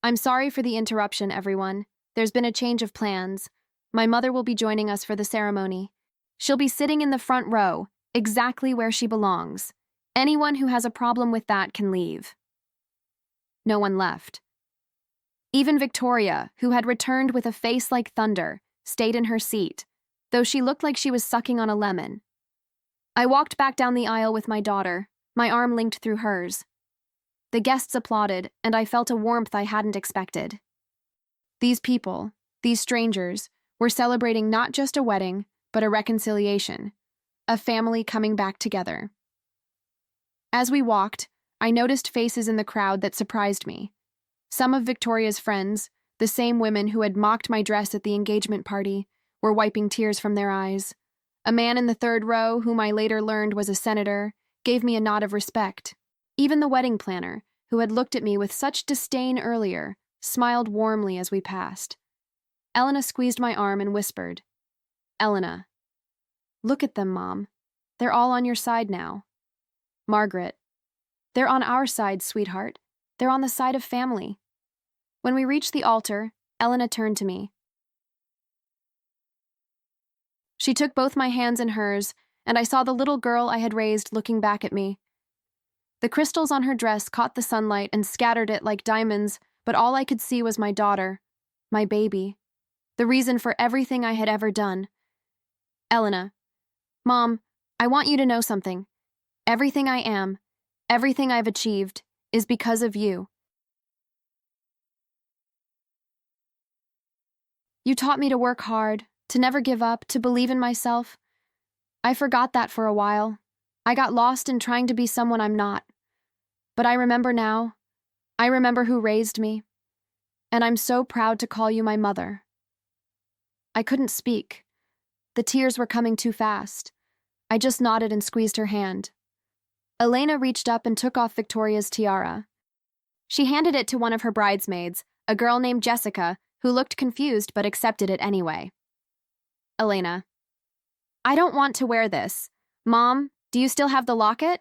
I'm sorry for the interruption, everyone. There's been a change of plans. My mother will be joining us for the ceremony. She'll be sitting in the front row, exactly where she belongs. Anyone who has a problem with that can leave. No one left. Even Victoria, who had returned with a face like thunder, stayed in her seat, though she looked like she was sucking on a lemon. I walked back down the aisle with my daughter, my arm linked through hers. The guests applauded, and I felt a warmth I hadn't expected. These people, these strangers, were celebrating not just a wedding, but a reconciliation, a family coming back together. As we walked, I noticed faces in the crowd that surprised me. Some of Victoria's friends, the same women who had mocked my dress at the engagement party, were wiping tears from their eyes. A man in the third row, whom I later learned was a senator, gave me a nod of respect. Even the wedding planner, who had looked at me with such disdain earlier, smiled warmly as we passed. Elena squeezed my arm and whispered, "Elena, look at them, Mom. They're all on your side now." Margaret, "They're on our side, sweetheart. They're on the side of family." When we reached the altar, Elena turned to me. She took both my hands in hers, and I saw the little girl I had raised looking back at me. The crystals on her dress caught the sunlight and scattered it like diamonds, but all I could see was my daughter, my baby, the reason for everything I had ever done. Elena, Mom, I want you to know something. Everything I am, everything I've achieved, is because of you. You taught me to work hard, to never give up, to believe in myself. I forgot that for a while. I got lost in trying to be someone I'm not. But I remember now. I remember who raised me. And I'm so proud to call you my mother. I couldn't speak. The tears were coming too fast. I just nodded and squeezed her hand. Elena reached up and took off Victoria's tiara. She handed it to one of her bridesmaids, a girl named Jessica, who looked confused but accepted it anyway. Elena, I don't want to wear this. Mom, do you still have the locket?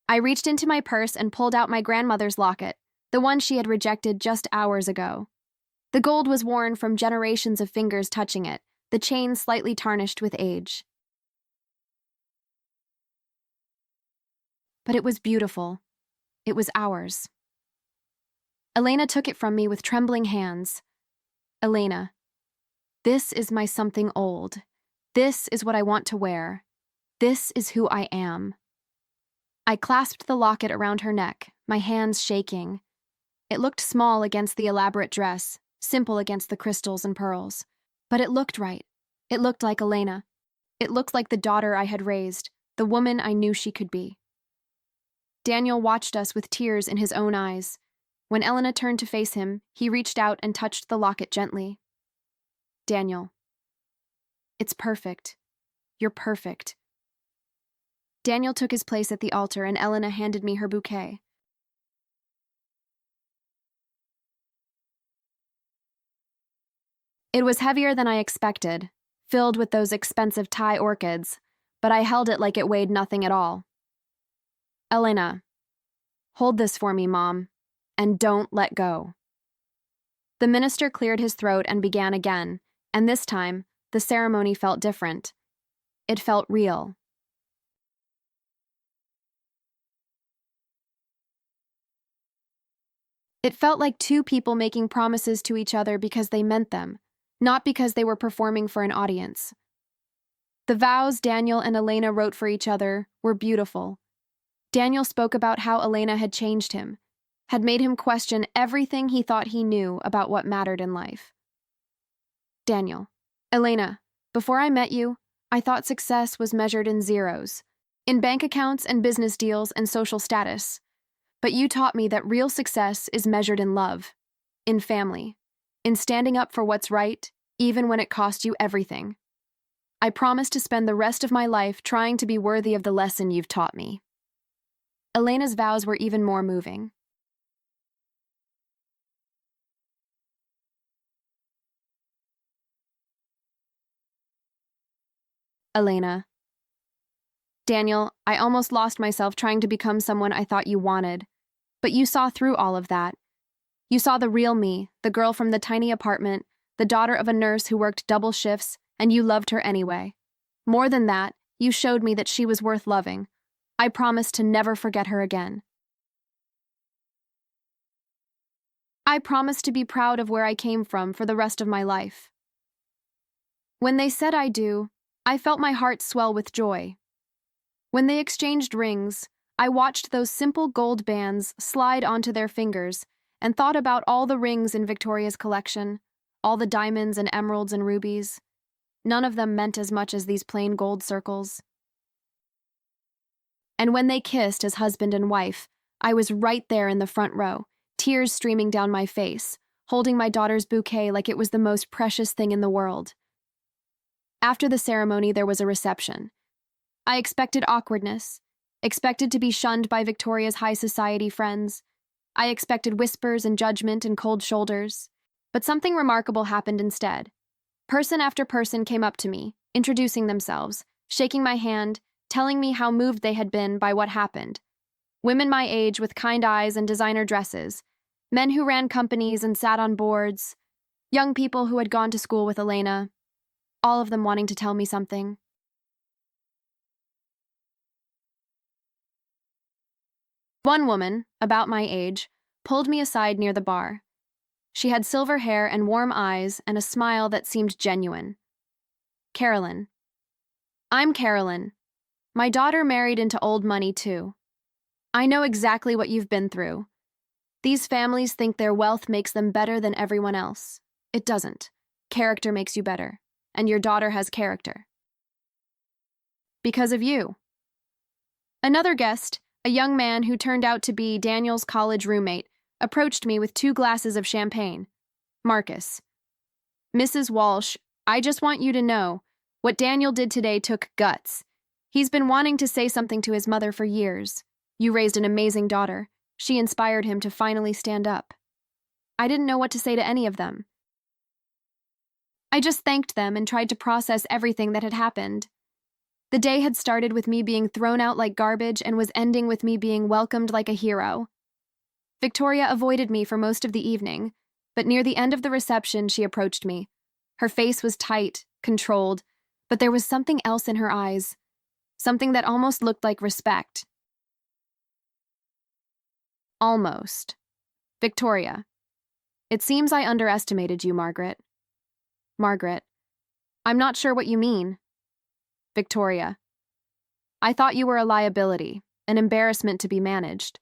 I reached into my purse and pulled out my grandmother's locket, the one she had rejected just hours ago. The gold was worn from generations of fingers touching it, the chain slightly tarnished with age. But it was beautiful. It was ours. Elena took it from me with trembling hands. Elena, this is my something old. This is what I want to wear. This is who I am. I clasped the locket around her neck, my hands shaking. It looked small against the elaborate dress, simple against the crystals and pearls. But it looked right. It looked like Elena. It looked like the daughter I had raised, the woman I knew she could be. Daniel watched us with tears in his own eyes. When Elena turned to face him, he reached out and touched the locket gently. Daniel, it's perfect. You're perfect. Daniel took his place at the altar and Elena handed me her bouquet. It was heavier than I expected, filled with those expensive Thai orchids, but I held it like it weighed nothing at all. Elena, hold this for me, Mom, and don't let go. The minister cleared his throat and began again, and this time, the ceremony felt different. It felt real. It felt like two people making promises to each other because they meant them, not because they were performing for an audience. The vows Daniel and Elena wrote for each other were beautiful. Daniel spoke about how Elena had changed him, had made him question everything he thought he knew about what mattered in life. Daniel, Elena, before I met you, I thought success was measured in zeros, in bank accounts and business deals and social status. But you taught me that real success is measured in love, in family, in standing up for what's right, even when it cost you everything. I promise to spend the rest of my life trying to be worthy of the lesson you've taught me. Elena's vows were even more moving. Elena. Daniel, I almost lost myself trying to become someone I thought you wanted. But you saw through all of that. You saw the real me, the girl from the tiny apartment, the daughter of a nurse who worked double shifts, and you loved her anyway. More than that, you showed me that she was worth loving. I promised to never forget her again. I promised to be proud of where I came from for the rest of my life. When they said I do, I felt my heart swell with joy. When they exchanged rings, I watched those simple gold bands slide onto their fingers and thought about all the rings in Victoria's collection, all the diamonds and emeralds and rubies. None of them meant as much as these plain gold circles. And when they kissed as husband and wife, I was right there in the front row, tears streaming down my face, holding my daughter's bouquet like it was the most precious thing in the world. After the ceremony, there was a reception. I expected awkwardness, expected to be shunned by Victoria's high society friends. I expected whispers and judgment and cold shoulders. But something remarkable happened instead. Person after person came up to me, introducing themselves, shaking my hand, telling me how moved they had been by what happened. Women my age with kind eyes and designer dresses, men who ran companies and sat on boards, young people who had gone to school with Elena, all of them wanting to tell me something. One woman, about my age, pulled me aside near the bar. She had silver hair and warm eyes and a smile that seemed genuine. Carolyn. I'm Carolyn. My daughter married into old money, too. I know exactly what you've been through. These families think their wealth makes them better than everyone else. It doesn't. Character makes you better, and your daughter has character. Because of you. Another guest, a young man who turned out to be Daniel's college roommate, approached me with 2 glasses of champagne. Marcus. Mrs. Walsh, I just want you to know, what Daniel did today took guts. He's been wanting to say something to his mother for years. You raised an amazing daughter. She inspired him to finally stand up. I didn't know what to say to any of them. I just thanked them and tried to process everything that had happened. The day had started with me being thrown out like garbage and was ending with me being welcomed like a hero. Victoria avoided me for most of the evening, but near the end of the reception she approached me. Her face was tight, controlled, but there was something else in her eyes, something that almost looked like respect. Almost. Victoria. It seems I underestimated you, Margaret. Margaret. I'm not sure what you mean. Victoria. I thought you were a liability, an embarrassment to be managed.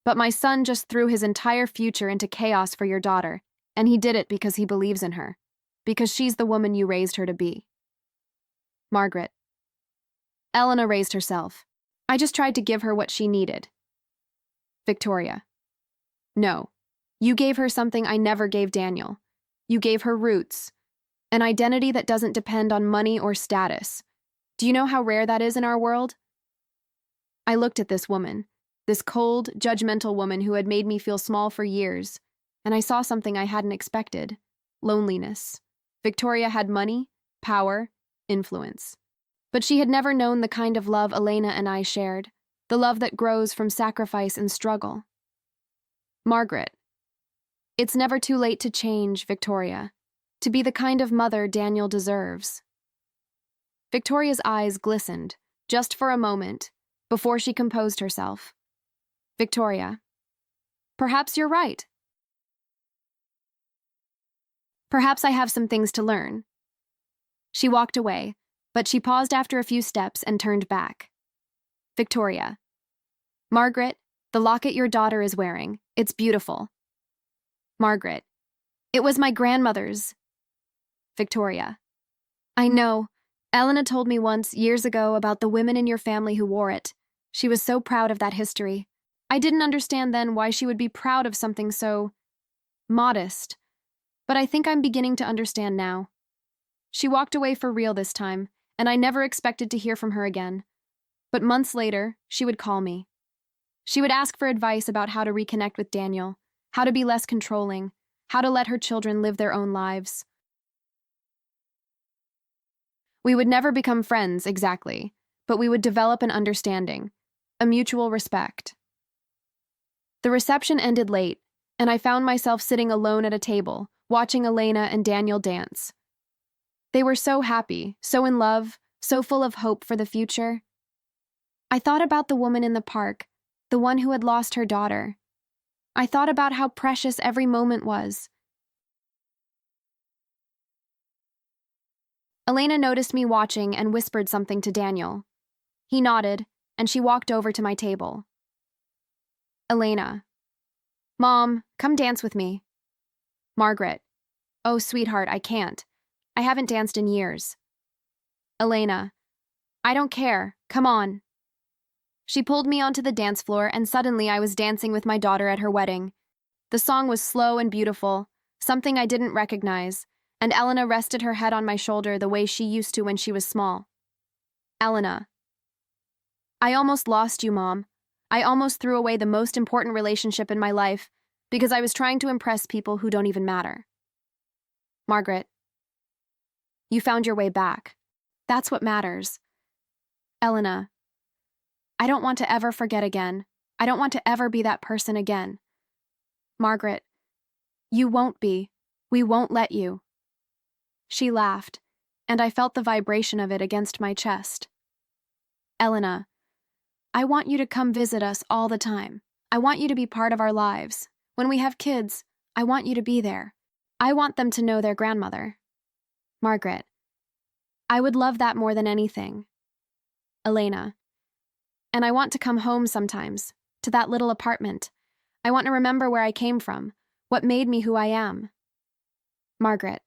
But my son just threw his entire future into chaos for your daughter, and he did it because he believes in her, because she's the woman you raised her to be. Margaret. Elena raised herself. I just tried to give her what she needed. Victoria. No. You gave her something I never gave Daniel. You gave her roots, an identity that doesn't depend on money or status. Do you know how rare that is in our world? I looked at this woman, this cold, judgmental woman who had made me feel small for years, and I saw something I hadn't expected: loneliness. Victoria had money, power, influence. But she had never known the kind of love Elena and I shared, the love that grows from sacrifice and struggle. Margaret. It's never too late to change, Victoria, to be the kind of mother Daniel deserves. Victoria's eyes glistened, just for a moment, before she composed herself. Victoria. Perhaps you're right. Perhaps I have some things to learn. She walked away, but she paused after a few steps and turned back. Victoria. Margaret, the locket your daughter is wearing, it's beautiful. Margaret. It was my grandmother's. Victoria. I know. Elena told me once, years ago, about the women in your family who wore it. She was so proud of that history. I didn't understand then why she would be proud of something so modest, but I think I'm beginning to understand now. She walked away for real this time, and I never expected to hear from her again. But months later, she would call me. She would ask for advice about how to reconnect with Daniel, how to be less controlling, how to let her children live their own lives. We would never become friends, exactly, but we would develop an understanding, a mutual respect. The reception ended late, and I found myself sitting alone at a table, watching Elena and Daniel dance. They were so happy, so in love, so full of hope for the future. I thought about the woman in the park, the one who had lost her daughter. I thought about how precious every moment was. Elena noticed me watching and whispered something to Daniel. He nodded, and she walked over to my table. Elena. Mom, come dance with me. Margaret. Oh, sweetheart, I can't. I haven't danced in years. Elena. I don't care. Come on. She pulled me onto the dance floor, and suddenly I was dancing with my daughter at her wedding. The song was slow and beautiful, something I didn't recognize, and Elena rested her head on my shoulder the way she used to when she was small. Elena. I almost lost you, Mom. I almost threw away the most important relationship in my life because I was trying to impress people who don't even matter. Margaret. You found your way back. That's what matters. Elena. I don't want to ever forget again. I don't want to ever be that person again. Margaret. You won't be. We won't let you. She laughed, and I felt the vibration of it against my chest. Elena. I want you to come visit us all the time. I want you to be part of our lives. When we have kids, I want you to be there. I want them to know their grandmother. Margaret. I would love that more than anything. Elena. And I want to come home sometimes, to that little apartment. I want to remember where I came from, what made me who I am. Margaret.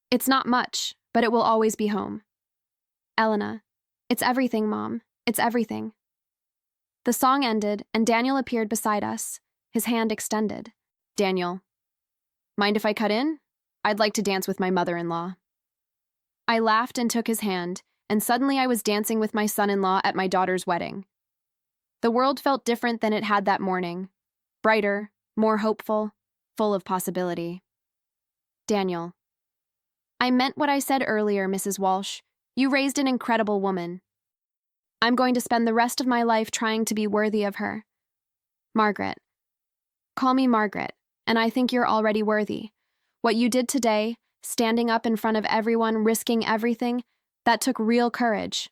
It's not much, but it will always be home. Elena. It's everything, Mom. It's everything. The song ended, and Daniel appeared beside us, his hand extended. Daniel. Mind if I cut in? I'd like to dance with my mother-in-law. I laughed and took his hand, and suddenly I was dancing with my son-in-law at my daughter's wedding. The world felt different than it had that morning. Brighter, more hopeful, full of possibility. Daniel. I meant what I said earlier, Mrs. Walsh. You raised an incredible woman. I'm going to spend the rest of my life trying to be worthy of her. Margaret. Call me Margaret, and I think you're already worthy. What you did today, standing up in front of everyone, risking everything, that took real courage.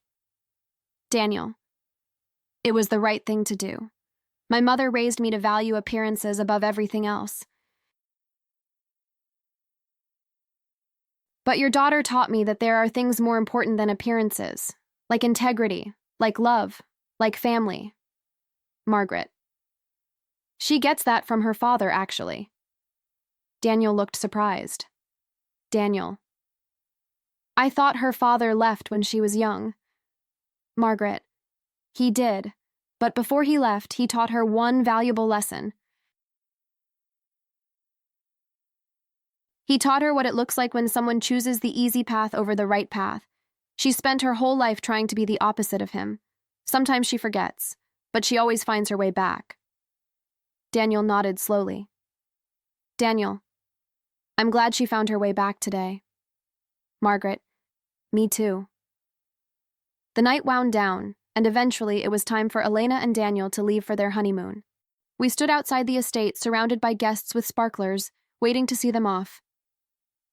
Daniel. It was the right thing to do. My mother raised me to value appearances above everything else. But your daughter taught me that there are things more important than appearances, like integrity, like love, like family. Margaret. She gets that from her father, actually. Daniel looked surprised. Daniel. I thought her father left when she was young. Margaret. He did, but before he left, he taught her one valuable lesson. He taught her what it looks like when someone chooses the easy path over the right path. She spent her whole life trying to be the opposite of him. Sometimes she forgets, but she always finds her way back. Daniel nodded slowly. Daniel. I'm glad she found her way back today. Margaret. Me too. The night wound down, and eventually it was time for Elena and Daniel to leave for their honeymoon. We stood outside the estate surrounded by guests with sparklers, waiting to see them off.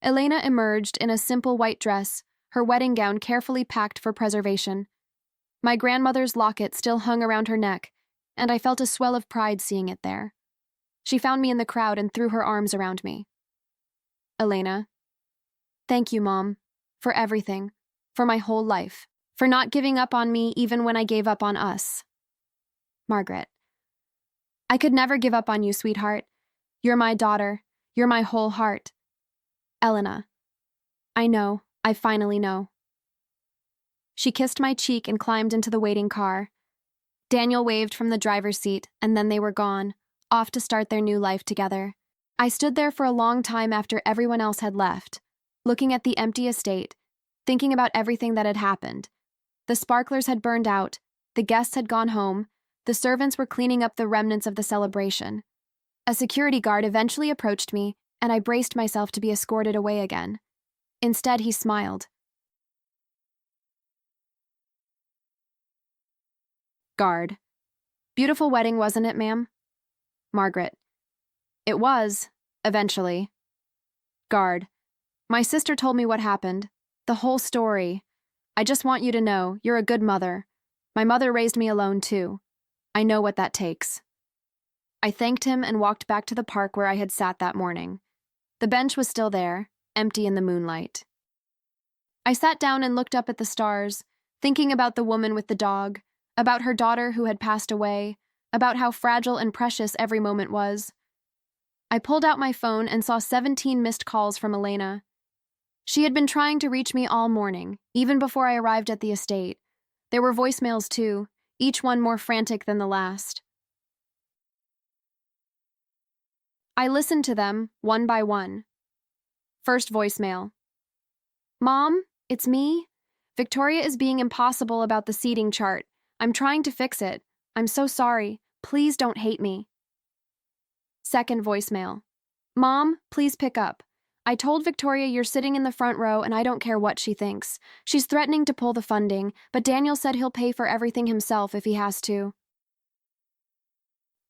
Elena emerged in a simple white dress, her wedding gown carefully packed for preservation. My grandmother's locket still hung around her neck, and I felt a swell of pride seeing it there. She found me in the crowd and threw her arms around me. Elena. Thank you, Mom, for everything, for my whole life, for not giving up on me even when I gave up on us. Margaret. I could never give up on you, sweetheart. You're my daughter. You're my whole heart. Elena. I know. I finally know. She kissed my cheek and climbed into the waiting car. Daniel waved from the driver's seat, and then they were gone, off to start their new life together. I stood there for a long time after everyone else had left, looking at the empty estate, thinking about everything that had happened. The sparklers had burned out, the guests had gone home, the servants were cleaning up the remnants of the celebration. A security guard eventually approached me, and I braced myself to be escorted away again. Instead, he smiled. Guard. Beautiful wedding, wasn't it, ma'am? Margaret. It was, eventually. Guard. My sister told me what happened. The whole story. I just want you to know, you're a good mother. My mother raised me alone, too. I know what that takes. I thanked him and walked back to the park where I had sat that morning. The bench was still there, empty in the moonlight. I sat down and looked up at the stars, thinking about the woman with the dog, about her daughter who had passed away, about how fragile and precious every moment was. I pulled out my phone and saw 17 missed calls from Elena. She had been trying to reach me all morning, even before I arrived at the estate. There were voicemails too, each one more frantic than the last. I listened to them, one by one. First voicemail. Mom, it's me. Victoria is being impossible about the seating chart. I'm trying to fix it. I'm so sorry. Please don't hate me. Second voicemail. Mom, please pick up. I told Victoria you're sitting in the front row and I don't care what she thinks. She's threatening to pull the funding, but Daniel said he'll pay for everything himself if he has to.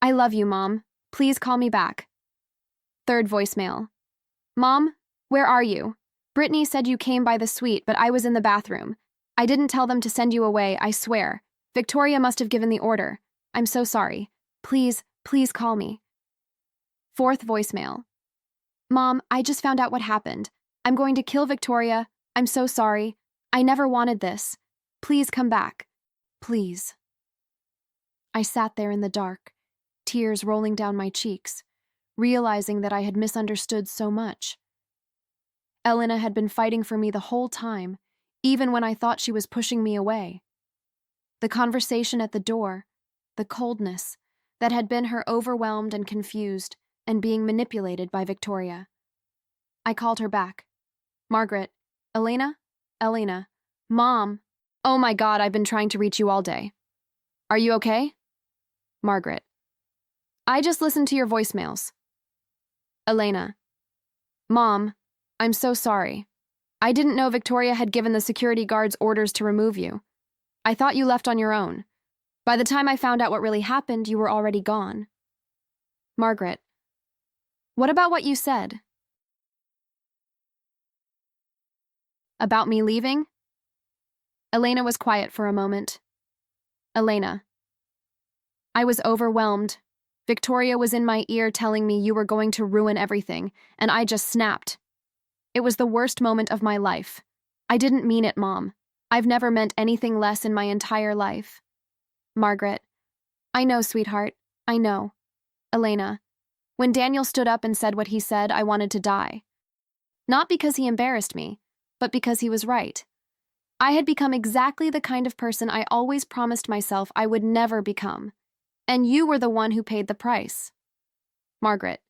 I love you, Mom. Please call me back. Third voicemail. Mom, where are you? Brittany said you came by the suite, but I was in the bathroom. I didn't tell them to send you away, I swear. Victoria must have given the order. I'm so sorry. Please call me. Fourth voicemail. Mom, I just found out what happened. I'm going to kill Victoria. I'm so sorry. I never wanted this. Please come back. Please. I sat there in the dark, tears rolling down my cheeks, realizing that I had misunderstood so much. Elena had been fighting for me the whole time, even when I thought she was pushing me away. The conversation at the door, the coldness, that had been her overwhelmed and confused and being manipulated by Victoria. I called her back. Margaret. Elena? Elena. Mom. Oh my God, I've been trying to reach you all day. Are you okay? Margaret. I just listened to your voicemails. Elena. Mom, I'm so sorry. I didn't know Victoria had given the security guards orders to remove you. I thought you left on your own. By the time I found out what really happened, you were already gone. Margaret. What about what you said? About me leaving? Elena was quiet for a moment. Elena. I was overwhelmed. Victoria was in my ear telling me you were going to ruin everything, and I just snapped. It was the worst moment of my life. I didn't mean it, Mom. I've never meant anything less in my entire life. Margaret. I know, sweetheart. I know. Elena. When Daniel stood up and said what he said, I wanted to die. Not because he embarrassed me, but because he was right. I had become exactly the kind of person I always promised myself I would never become. And you were the one who paid the price. Margaret.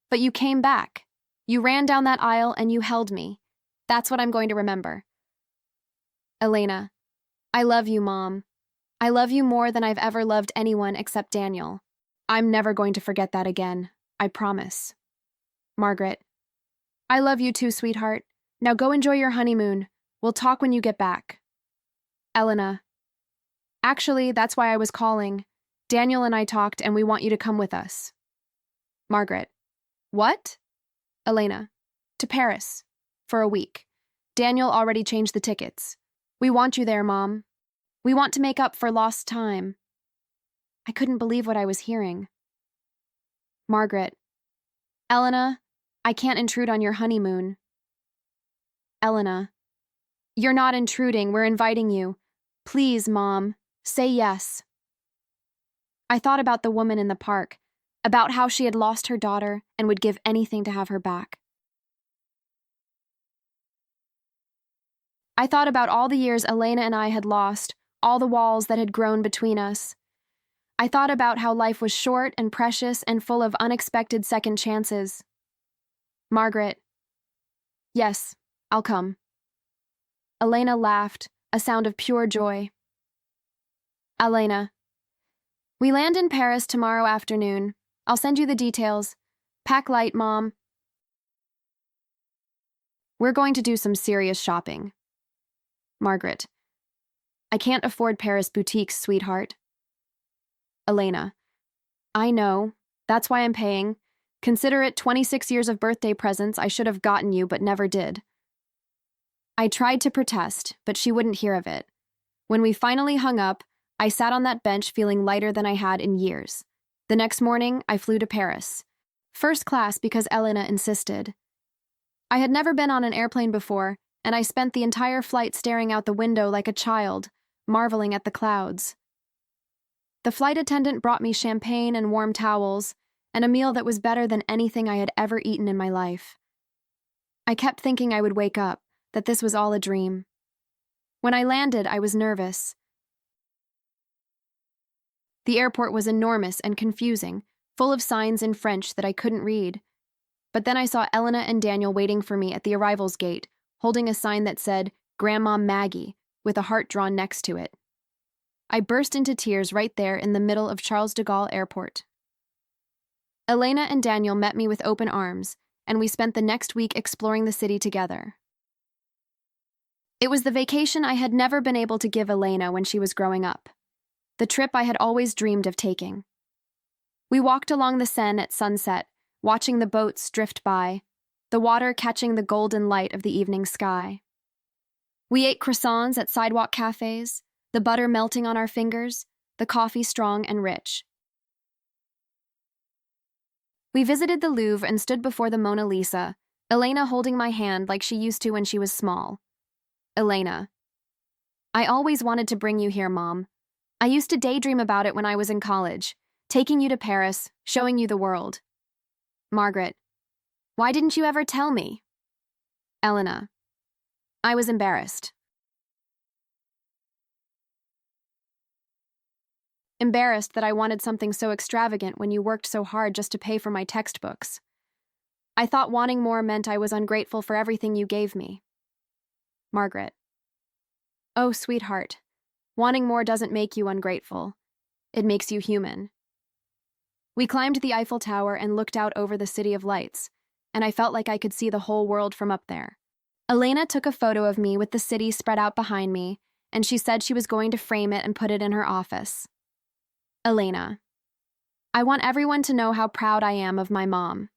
But you came back. You ran down that aisle and you held me. That's what I'm going to remember. Elena. I love you, Mom. I love you more than I've ever loved anyone except Daniel. I'm never going to forget that again. I promise. Margaret. I love you too, sweetheart. Now go enjoy your honeymoon. We'll talk when you get back. Elena. Actually, that's why I was calling. Daniel and I talked and we want you to come with us. Margaret. What? Elena. To Paris. For a week. Daniel already changed the tickets. We want you there, Mom. We want to make up for lost time. I couldn't believe what I was hearing. Margaret. Elena, I can't intrude on your honeymoon. Elena. You're not intruding, we're inviting you. Please, Mom, say yes. I thought about the woman in the park, about how she had lost her daughter and would give anything to have her back. I thought about all the years Elena and I had lost, all the walls that had grown between us. I thought about how life was short and precious and full of unexpected second chances. Margaret. Yes, I'll come. Elena laughed, a sound of pure joy. Elena. We land in Paris tomorrow afternoon. I'll send you the details. Pack light, Mom. We're going to do some serious shopping. Margaret. I can't afford Paris boutiques, sweetheart. Elena. I know. That's why I'm paying. Consider it 26 years of birthday presents I should have gotten you but never did. I tried to protest, but she wouldn't hear of it. When we finally hung up, I sat on that bench feeling lighter than I had in years. The next morning, I flew to Paris. First class because Elena insisted. I had never been on an airplane before, and I spent the entire flight staring out the window like a child, marveling at the clouds. The flight attendant brought me champagne and warm towels, and a meal that was better than anything I had ever eaten in my life. I kept thinking I would wake up, that this was all a dream. When I landed, I was nervous. The airport was enormous and confusing, full of signs in French that I couldn't read. But then I saw Elena and Daniel waiting for me at the arrivals gate, holding a sign that said, Grandma Maggie, with a heart drawn next to it. I burst into tears right there in the middle of Charles de Gaulle Airport. Elena and Daniel met me with open arms, and we spent the next week exploring the city together. It was the vacation I had never been able to give Elena when she was growing up. The trip I had always dreamed of taking. We walked along the Seine at sunset, watching the boats drift by, the water catching the golden light of the evening sky. We ate croissants at sidewalk cafes, the butter melting on our fingers, the coffee strong and rich. We visited the Louvre and stood before the Mona Lisa, Elena holding my hand like she used to when she was small. Elena. I always wanted to bring you here, Mom. I used to daydream about it when I was in college, taking you to Paris, showing you the world. Margaret. Why didn't you ever tell me? Elena. I was embarrassed. Embarrassed that I wanted something so extravagant when you worked so hard just to pay for my textbooks. I thought wanting more meant I was ungrateful for everything you gave me. Margaret. Oh, sweetheart. Wanting more doesn't make you ungrateful. It makes you human. We climbed the Eiffel Tower and looked out over the City of Lights, and I felt like I could see the whole world from up there. Elena took a photo of me with the city spread out behind me, and she said she was going to frame it and put it in her office. Elena. I want everyone to know how proud I am of my mom.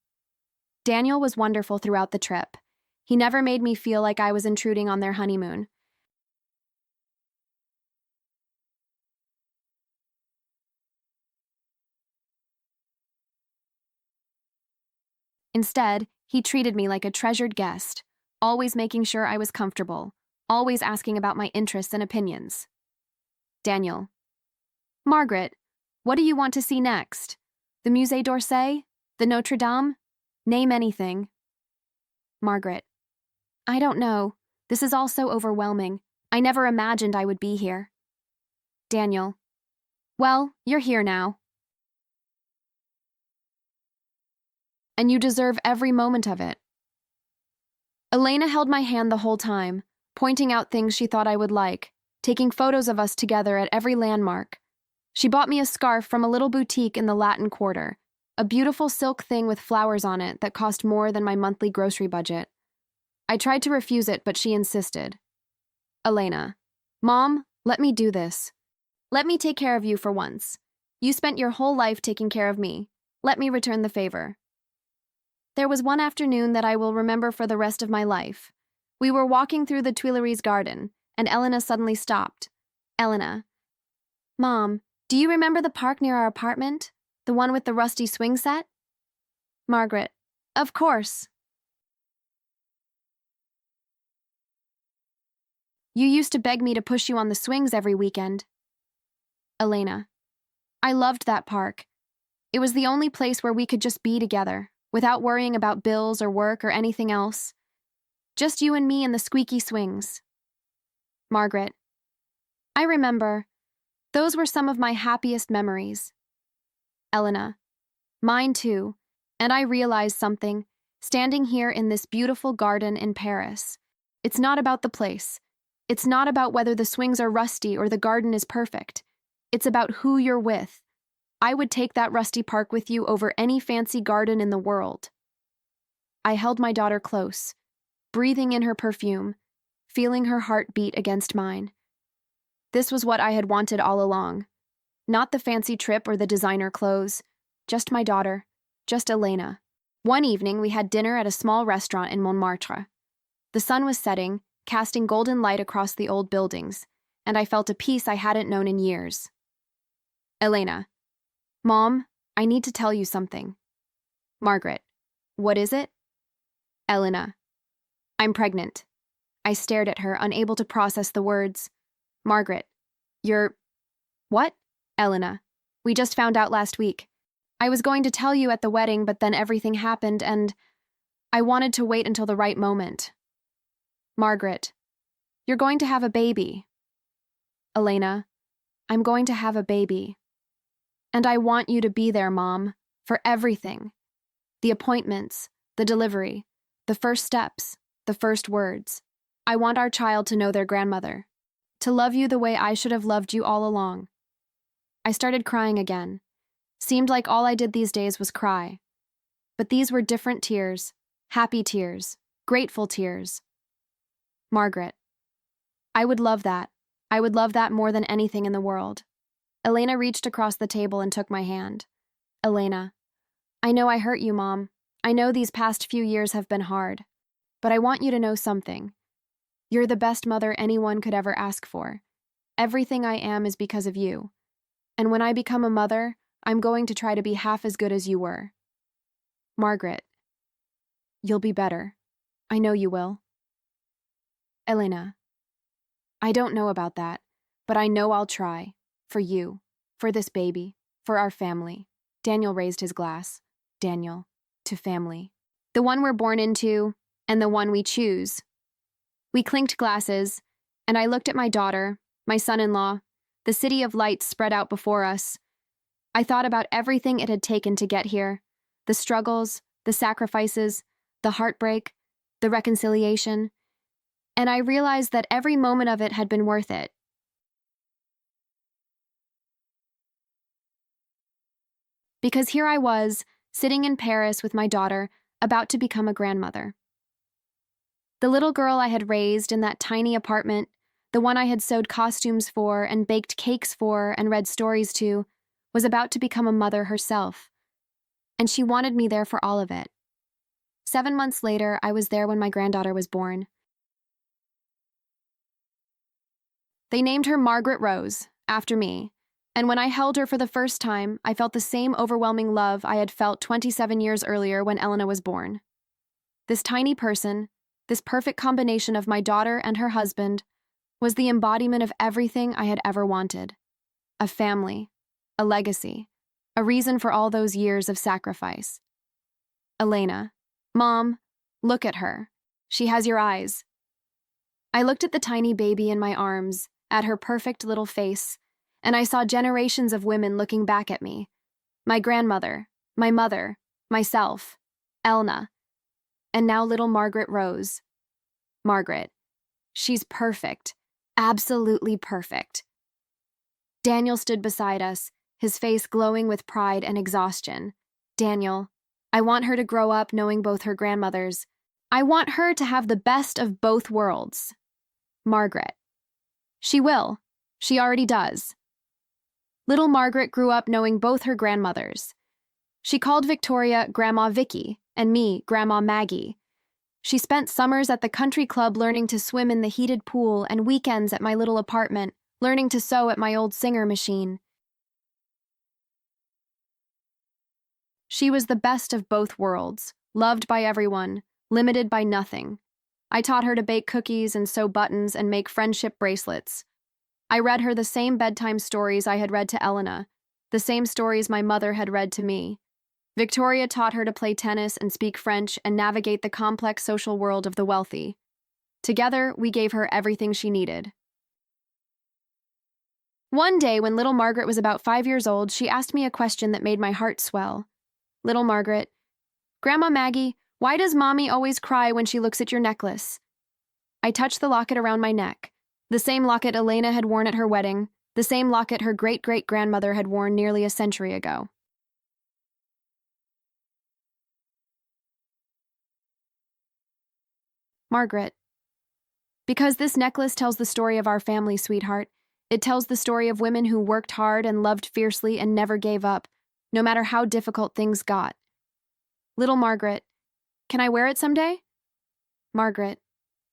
Daniel was wonderful throughout the trip. He never made me feel like I was intruding on their honeymoon. Instead, he treated me like a treasured guest, always making sure I was comfortable, always asking about my interests and opinions. Daniel. Margaret, what do you want to see next? The Musée d'Orsay? The Notre Dame? Name anything. Margaret. I don't know. This is all so overwhelming. I never imagined I would be here. Daniel. Well, you're here now. And you deserve every moment of it. Elena held my hand the whole time, pointing out things she thought I would like, taking photos of us together at every landmark. She bought me a scarf from a little boutique in the Latin Quarter, a beautiful silk thing with flowers on it that cost more than my monthly grocery budget. I tried to refuse it, but she insisted. Elena. Mom, let me do this. Let me take care of you for once. You spent your whole life taking care of me. Let me return the favor. There was one afternoon that I will remember for the rest of my life. We were walking through the Tuileries garden, and Elena suddenly stopped. Elena. Mom, do you remember the park near our apartment? The one with the rusty swing set? Margaret. Of course. You used to beg me to push you on the swings every weekend. Elena. I loved that park. It was the only place where we could just be together, without worrying about bills or work or anything else. Just you and me and the squeaky swings. Margaret. I remember. Those were some of my happiest memories. Elena. Mine too. And I realized something, standing here in this beautiful garden in Paris. It's not about the place. It's not about whether the swings are rusty or the garden is perfect. It's about who you're with. I would take that rusty park with you over any fancy garden in the world. I held my daughter close, breathing in her perfume, feeling her heart beat against mine. This was what I had wanted all along. Not the fancy trip or the designer clothes, just my daughter, just Elena. One evening, we had dinner at a small restaurant in Montmartre. The sun was setting, casting golden light across the old buildings, and I felt a peace I hadn't known in years. Elena. Mom, I need to tell you something. Margaret. What is it? Elena. I'm pregnant. I stared at her, unable to process the words. Margaret. You're… What? Elena. We just found out last week. I was going to tell you at the wedding, but then everything happened, and I wanted to wait until the right moment. Margaret. You're going to have a baby. Elena. I'm going to have a baby. And I want you to be there, Mom, for everything. The appointments, the delivery, the first steps, the first words. I want our child to know their grandmother, to love you the way I should have loved you all along. I started crying again. Seemed like all I did these days was cry. But these were different tears, happy tears, grateful tears. Margaret. I would love that. I would love that more than anything in the world. Elena reached across the table and took my hand. Elena. I know I hurt you, Mom. I know these past few years have been hard. But I want you to know something. You're the best mother anyone could ever ask for. Everything I am is because of you. And when I become a mother, I'm going to try to be half as good as you were. Margaret. You'll be better. I know you will. Elena. I don't know about that, but I know I'll try. For you, for this baby, for our family. Daniel raised his glass. Daniel, to family. The one we're born into, and the one we choose. We clinked glasses, and I looked at my daughter, my son-in-law, the city of lights spread out before us. I thought about everything it had taken to get here, the struggles, the sacrifices, the heartbreak, the reconciliation, and I realized that every moment of it had been worth it. Because here I was, sitting in Paris with my daughter, about to become a grandmother. The little girl I had raised in that tiny apartment, the one I had sewed costumes for and baked cakes for and read stories to, was about to become a mother herself. And she wanted me there for all of it. 7 months later, I was there when my granddaughter was born. They named her Margaret Rose, after me, and when I held her for the first time, I felt the same overwhelming love I had felt 27 years earlier when Elena was born. This tiny person, this perfect combination of my daughter and her husband, was the embodiment of everything I had ever wanted. A family, a legacy, a reason for all those years of sacrifice. Elena. Mom, look at her. She has your eyes. I looked at the tiny baby in my arms, at her perfect little face, and I saw generations of women looking back at me. My grandmother, my mother, myself, Elna, and now little Margaret Rose. Margaret. She's perfect. Absolutely perfect. Daniel stood beside us, his face glowing with pride and exhaustion. Daniel. I want her to grow up knowing both her grandmothers. I want her to have the best of both worlds. Margaret. She will. She already does. Little Margaret grew up knowing both her grandmothers. She called Victoria Grandma Vicky and me Grandma Maggie. She spent summers at the country club learning to swim in the heated pool and weekends at my little apartment, learning to sew at my old Singer machine. She was the best of both worlds, loved by everyone, limited by nothing. I taught her to bake cookies and sew buttons and make friendship bracelets. I read her the same bedtime stories I had read to Elena, the same stories my mother had read to me. Victoria taught her to play tennis and speak French and navigate the complex social world of the wealthy. Together, we gave her everything she needed. One day, when little Margaret was about 5 years old, she asked me a question that made my heart swell. Little Margaret, Grandma Maggie, why does Mommy always cry when she looks at your necklace? I touched the locket around my neck, the same locket Elena had worn at her wedding, the same locket her great-great-grandmother had worn nearly a century ago. Margaret, because this necklace tells the story of our family, sweetheart. It tells the story of women who worked hard and loved fiercely and never gave up, no matter how difficult things got. Little Margaret, can I wear it someday? Margaret,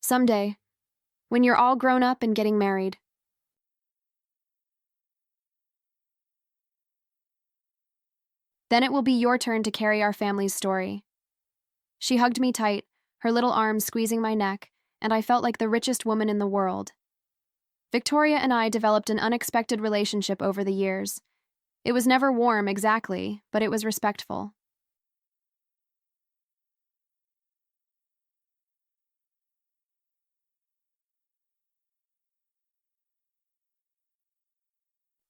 someday, when you're all grown up and getting married. Then it will be your turn to carry our family's story. She hugged me tight, her little arms squeezing my neck, and I felt like the richest woman in the world. Victoria and I developed an unexpected relationship over the years. It was never warm exactly, but it was respectful.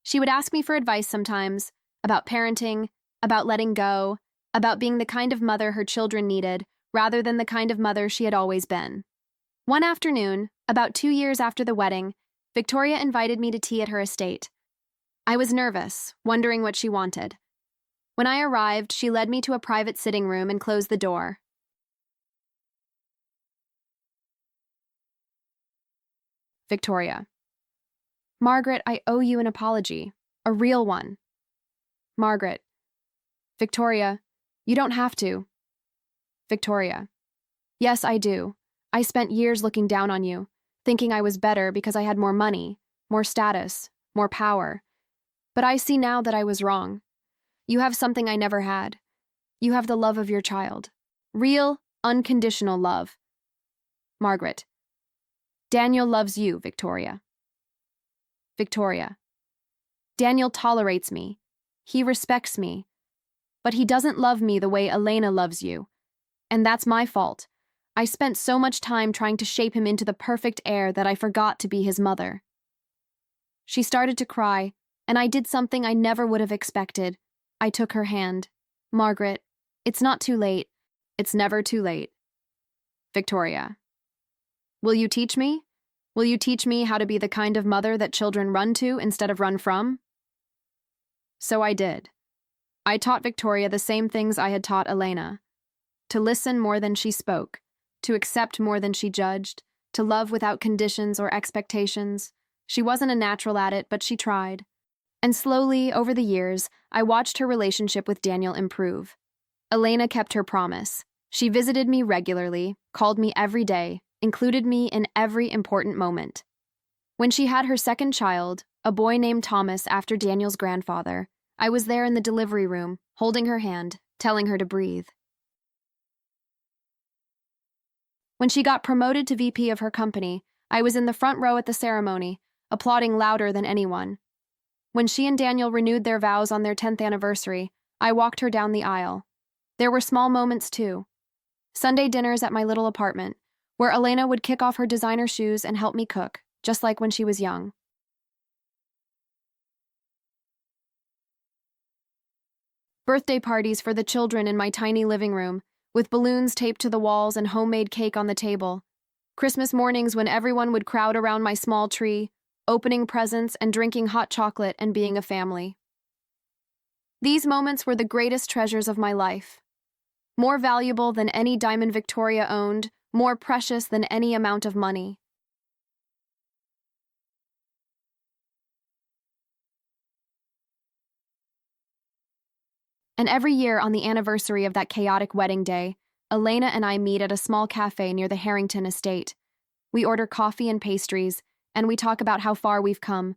She would ask me for advice sometimes, about parenting, about letting go, about being the kind of mother her children needed, rather than the kind of mother she had always been. One afternoon, about 2 years after the wedding, Victoria invited me to tea at her estate. I was nervous, wondering what she wanted. When I arrived, she led me to a private sitting room and closed the door. Victoria. Margaret, I owe you an apology. A real one. Margaret. Victoria, you don't have to. Victoria. Yes, I do. I spent years looking down on you, thinking I was better because I had more money, more status, more power. But I see now that I was wrong. You have something I never had. You have the love of your child. Real, unconditional love. Margaret. Daniel loves you, Victoria. Victoria. Daniel tolerates me. He respects me. But he doesn't love me the way Elena loves you. And that's my fault. I spent so much time trying to shape him into the perfect heir that I forgot to be his mother. She started to cry, and I did something I never would have expected. I took her hand. Margaret, it's not too late. It's never too late. Victoria. Will you teach me? Will you teach me how to be the kind of mother that children run to instead of run from? So I did. I taught Victoria the same things I had taught Elena. To listen more than she spoke, to accept more than she judged, to love without conditions or expectations. She wasn't a natural at it, but she tried. And slowly, over the years, I watched her relationship with Daniel improve. Elena kept her promise. She visited me regularly, called me every day, included me in every important moment. When she had her second child, a boy named Thomas after Daniel's grandfather, I was there in the delivery room, holding her hand, telling her to breathe. When she got promoted to VP of her company, I was in the front row at the ceremony, applauding louder than anyone. When she and Daniel renewed their vows on their 10th anniversary, I walked her down the aisle. There were small moments, too. Sunday dinners at my little apartment, where Elena would kick off her designer shoes and help me cook, just like when she was young. Birthday parties for the children in my tiny living room, with balloons taped to the walls and homemade cake on the table. Christmas mornings when everyone would crowd around my small tree, opening presents and drinking hot chocolate and being a family. These moments were the greatest treasures of my life. More valuable than any diamond Victoria owned, more precious than any amount of money. And every year on the anniversary of that chaotic wedding day, Elena and I meet at a small cafe near the Harrington estate. We order coffee and pastries, and we talk about how far we've come.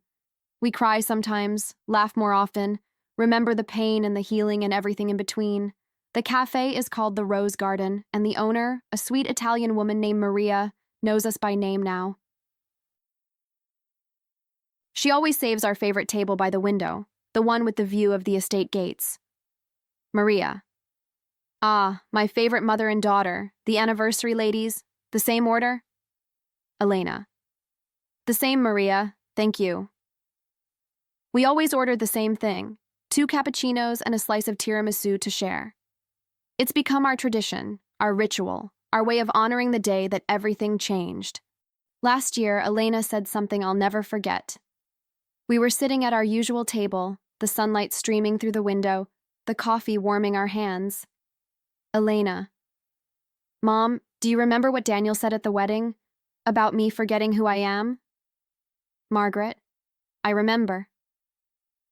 We cry sometimes, laugh more often, remember the pain and the healing and everything in between. The cafe is called the Rose Garden, and the owner, a sweet Italian woman named Maria, knows us by name now. She always saves our favorite table by the window, the one with the view of the estate gates. Maria. Ah, my favorite mother and daughter, the anniversary ladies, the same order? Elena. The same, Maria, thank you. We always ordered the same thing, 2 cappuccinos and a slice of tiramisu to share. It's become our tradition, our ritual, our way of honoring the day that everything changed. Last year, Elena said something I'll never forget. We were sitting at our usual table, the sunlight streaming through the window, the coffee warming our hands. Elena. Mom, do you remember what Daniel said at the wedding? About me forgetting who I am? Margaret. I remember.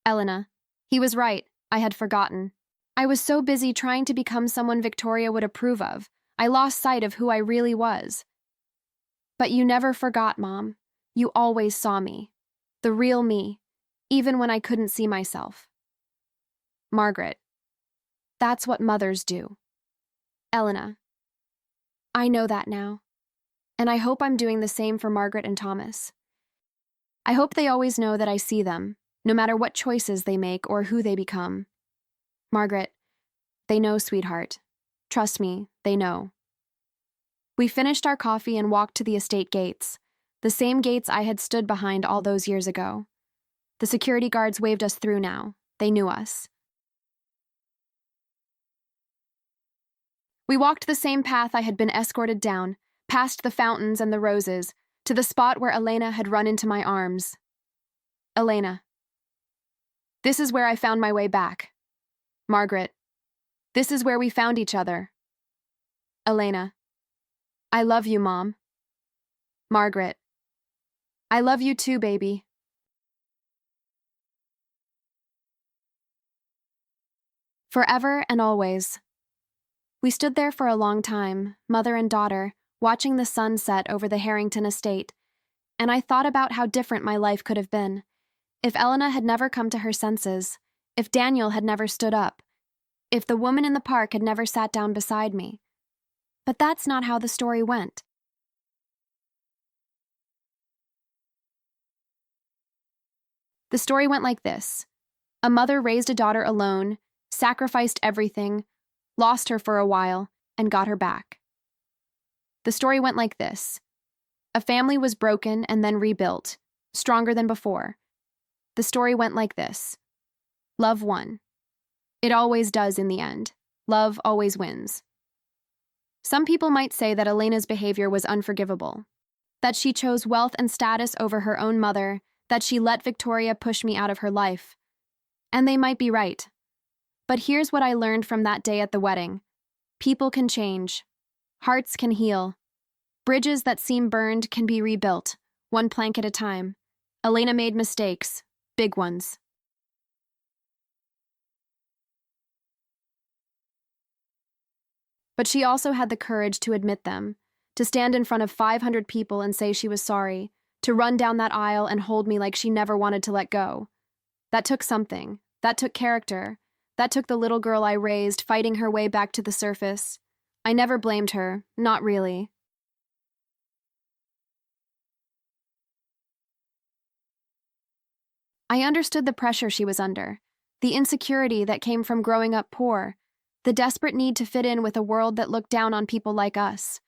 Elena. He was right. I had forgotten. I was so busy trying to become someone Victoria would approve of, I lost sight of who I really was. But you never forgot, Mom. You always saw me. The real me, even when I couldn't see myself. Margaret. That's what mothers do. Elena. I know that now. And I hope I'm doing the same for Margaret and Thomas. I hope they always know that I see them, no matter what choices they make or who they become. Margaret, they know, sweetheart. Trust me, they know. We finished our coffee and walked to the estate gates, the same gates I had stood behind all those years ago. The security guards waved us through now. They knew us. We walked the same path I had been escorted down, past the fountains and the roses, to the spot where Elena had run into my arms. Elena. This is where I found my way back. Margaret. This is where we found each other. Elena. I love you, Mom. Margaret. I love you too, baby. Forever and always. We stood there for a long time, mother and daughter, watching the sun set over the Harrington estate, and I thought about how different my life could have been. If Elena had never come to her senses, if Daniel had never stood up, if the woman in the park had never sat down beside me. But that's not how the story went. The story went like this. A mother raised a daughter alone, sacrificed everything, lost her for a while, and got her back. The story went like this. A family was broken and then rebuilt, stronger than before. The story went like this. Love won. It always does in the end. Love always wins. Some people might say that Elena's behavior was unforgivable, that she chose wealth and status over her own mother, that she let Victoria push me out of her life. And they might be right. But here's what I learned from that day at the wedding. People can change. Hearts can heal. Bridges that seem burned can be rebuilt, one plank at a time. Elena made mistakes, big ones. But she also had the courage to admit them, to stand in front of 500 people and say she was sorry, to run down that aisle and hold me like she never wanted to let go. That took something. That took character. That took the little girl I raised fighting her way back to the surface. I never blamed her, not really. I understood the pressure she was under, the insecurity that came from growing up poor, the desperate need to fit in with a world that looked down on people like us.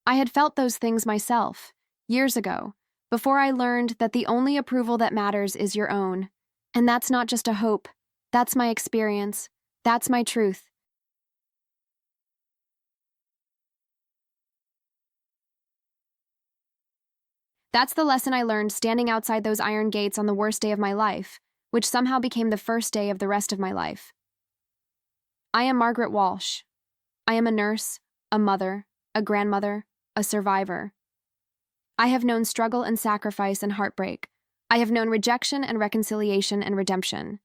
I had felt those things myself, years ago, before I learned that the only approval that matters is your own. And that's not just a hope. That's my experience. That's my truth. That's the lesson I learned standing outside those iron gates on the worst day of my life, which somehow became the first day of the rest of my life. I am Margaret Walsh. I am a nurse, a mother, a grandmother, a survivor. I have known struggle and sacrifice and heartbreak. I have known rejection and reconciliation and redemption.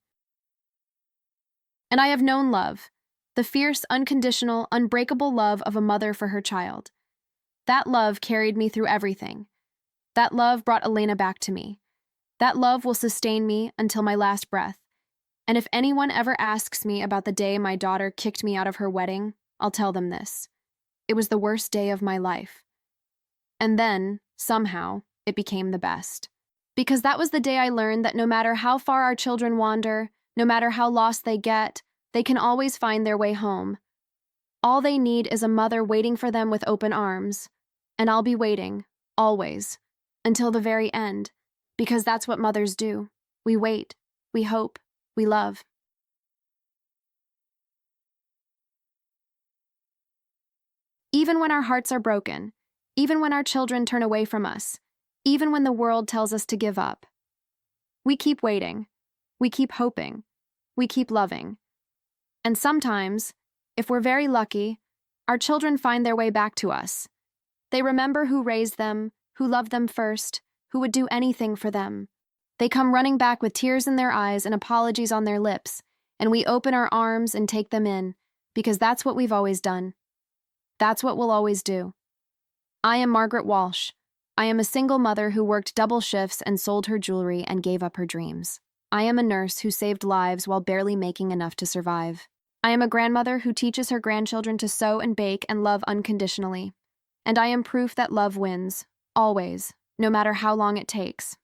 And I have known love, the fierce, unconditional, unbreakable love of a mother for her child. That love carried me through everything. That love brought Elena back to me. That love will sustain me until my last breath. And if anyone ever asks me about the day my daughter kicked me out of her wedding, I'll tell them this. It was the worst day of my life. And then, somehow, it became the best. Because that was the day I learned that no matter how far our children wander, no matter how lost they get, they can always find their way home. All they need is a mother waiting for them with open arms. And I'll be waiting, always, until the very end, because that's what mothers do. We wait, we hope, we love. Even when our hearts are broken, even when our children turn away from us, even when the world tells us to give up, we keep waiting, we keep hoping, we keep loving. And sometimes, if we're very lucky, our children find their way back to us. They remember who raised them, who loved them first, who would do anything for them. They come running back with tears in their eyes and apologies on their lips, and we open our arms and take them in, because that's what we've always done. That's what we'll always do. I am Margaret Walsh. I am a single mother who worked double shifts and sold her jewelry and gave up her dreams. I am a nurse who saved lives while barely making enough to survive. I am a grandmother who teaches her grandchildren to sew and bake and love unconditionally. And I am proof that love wins, always, no matter how long it takes.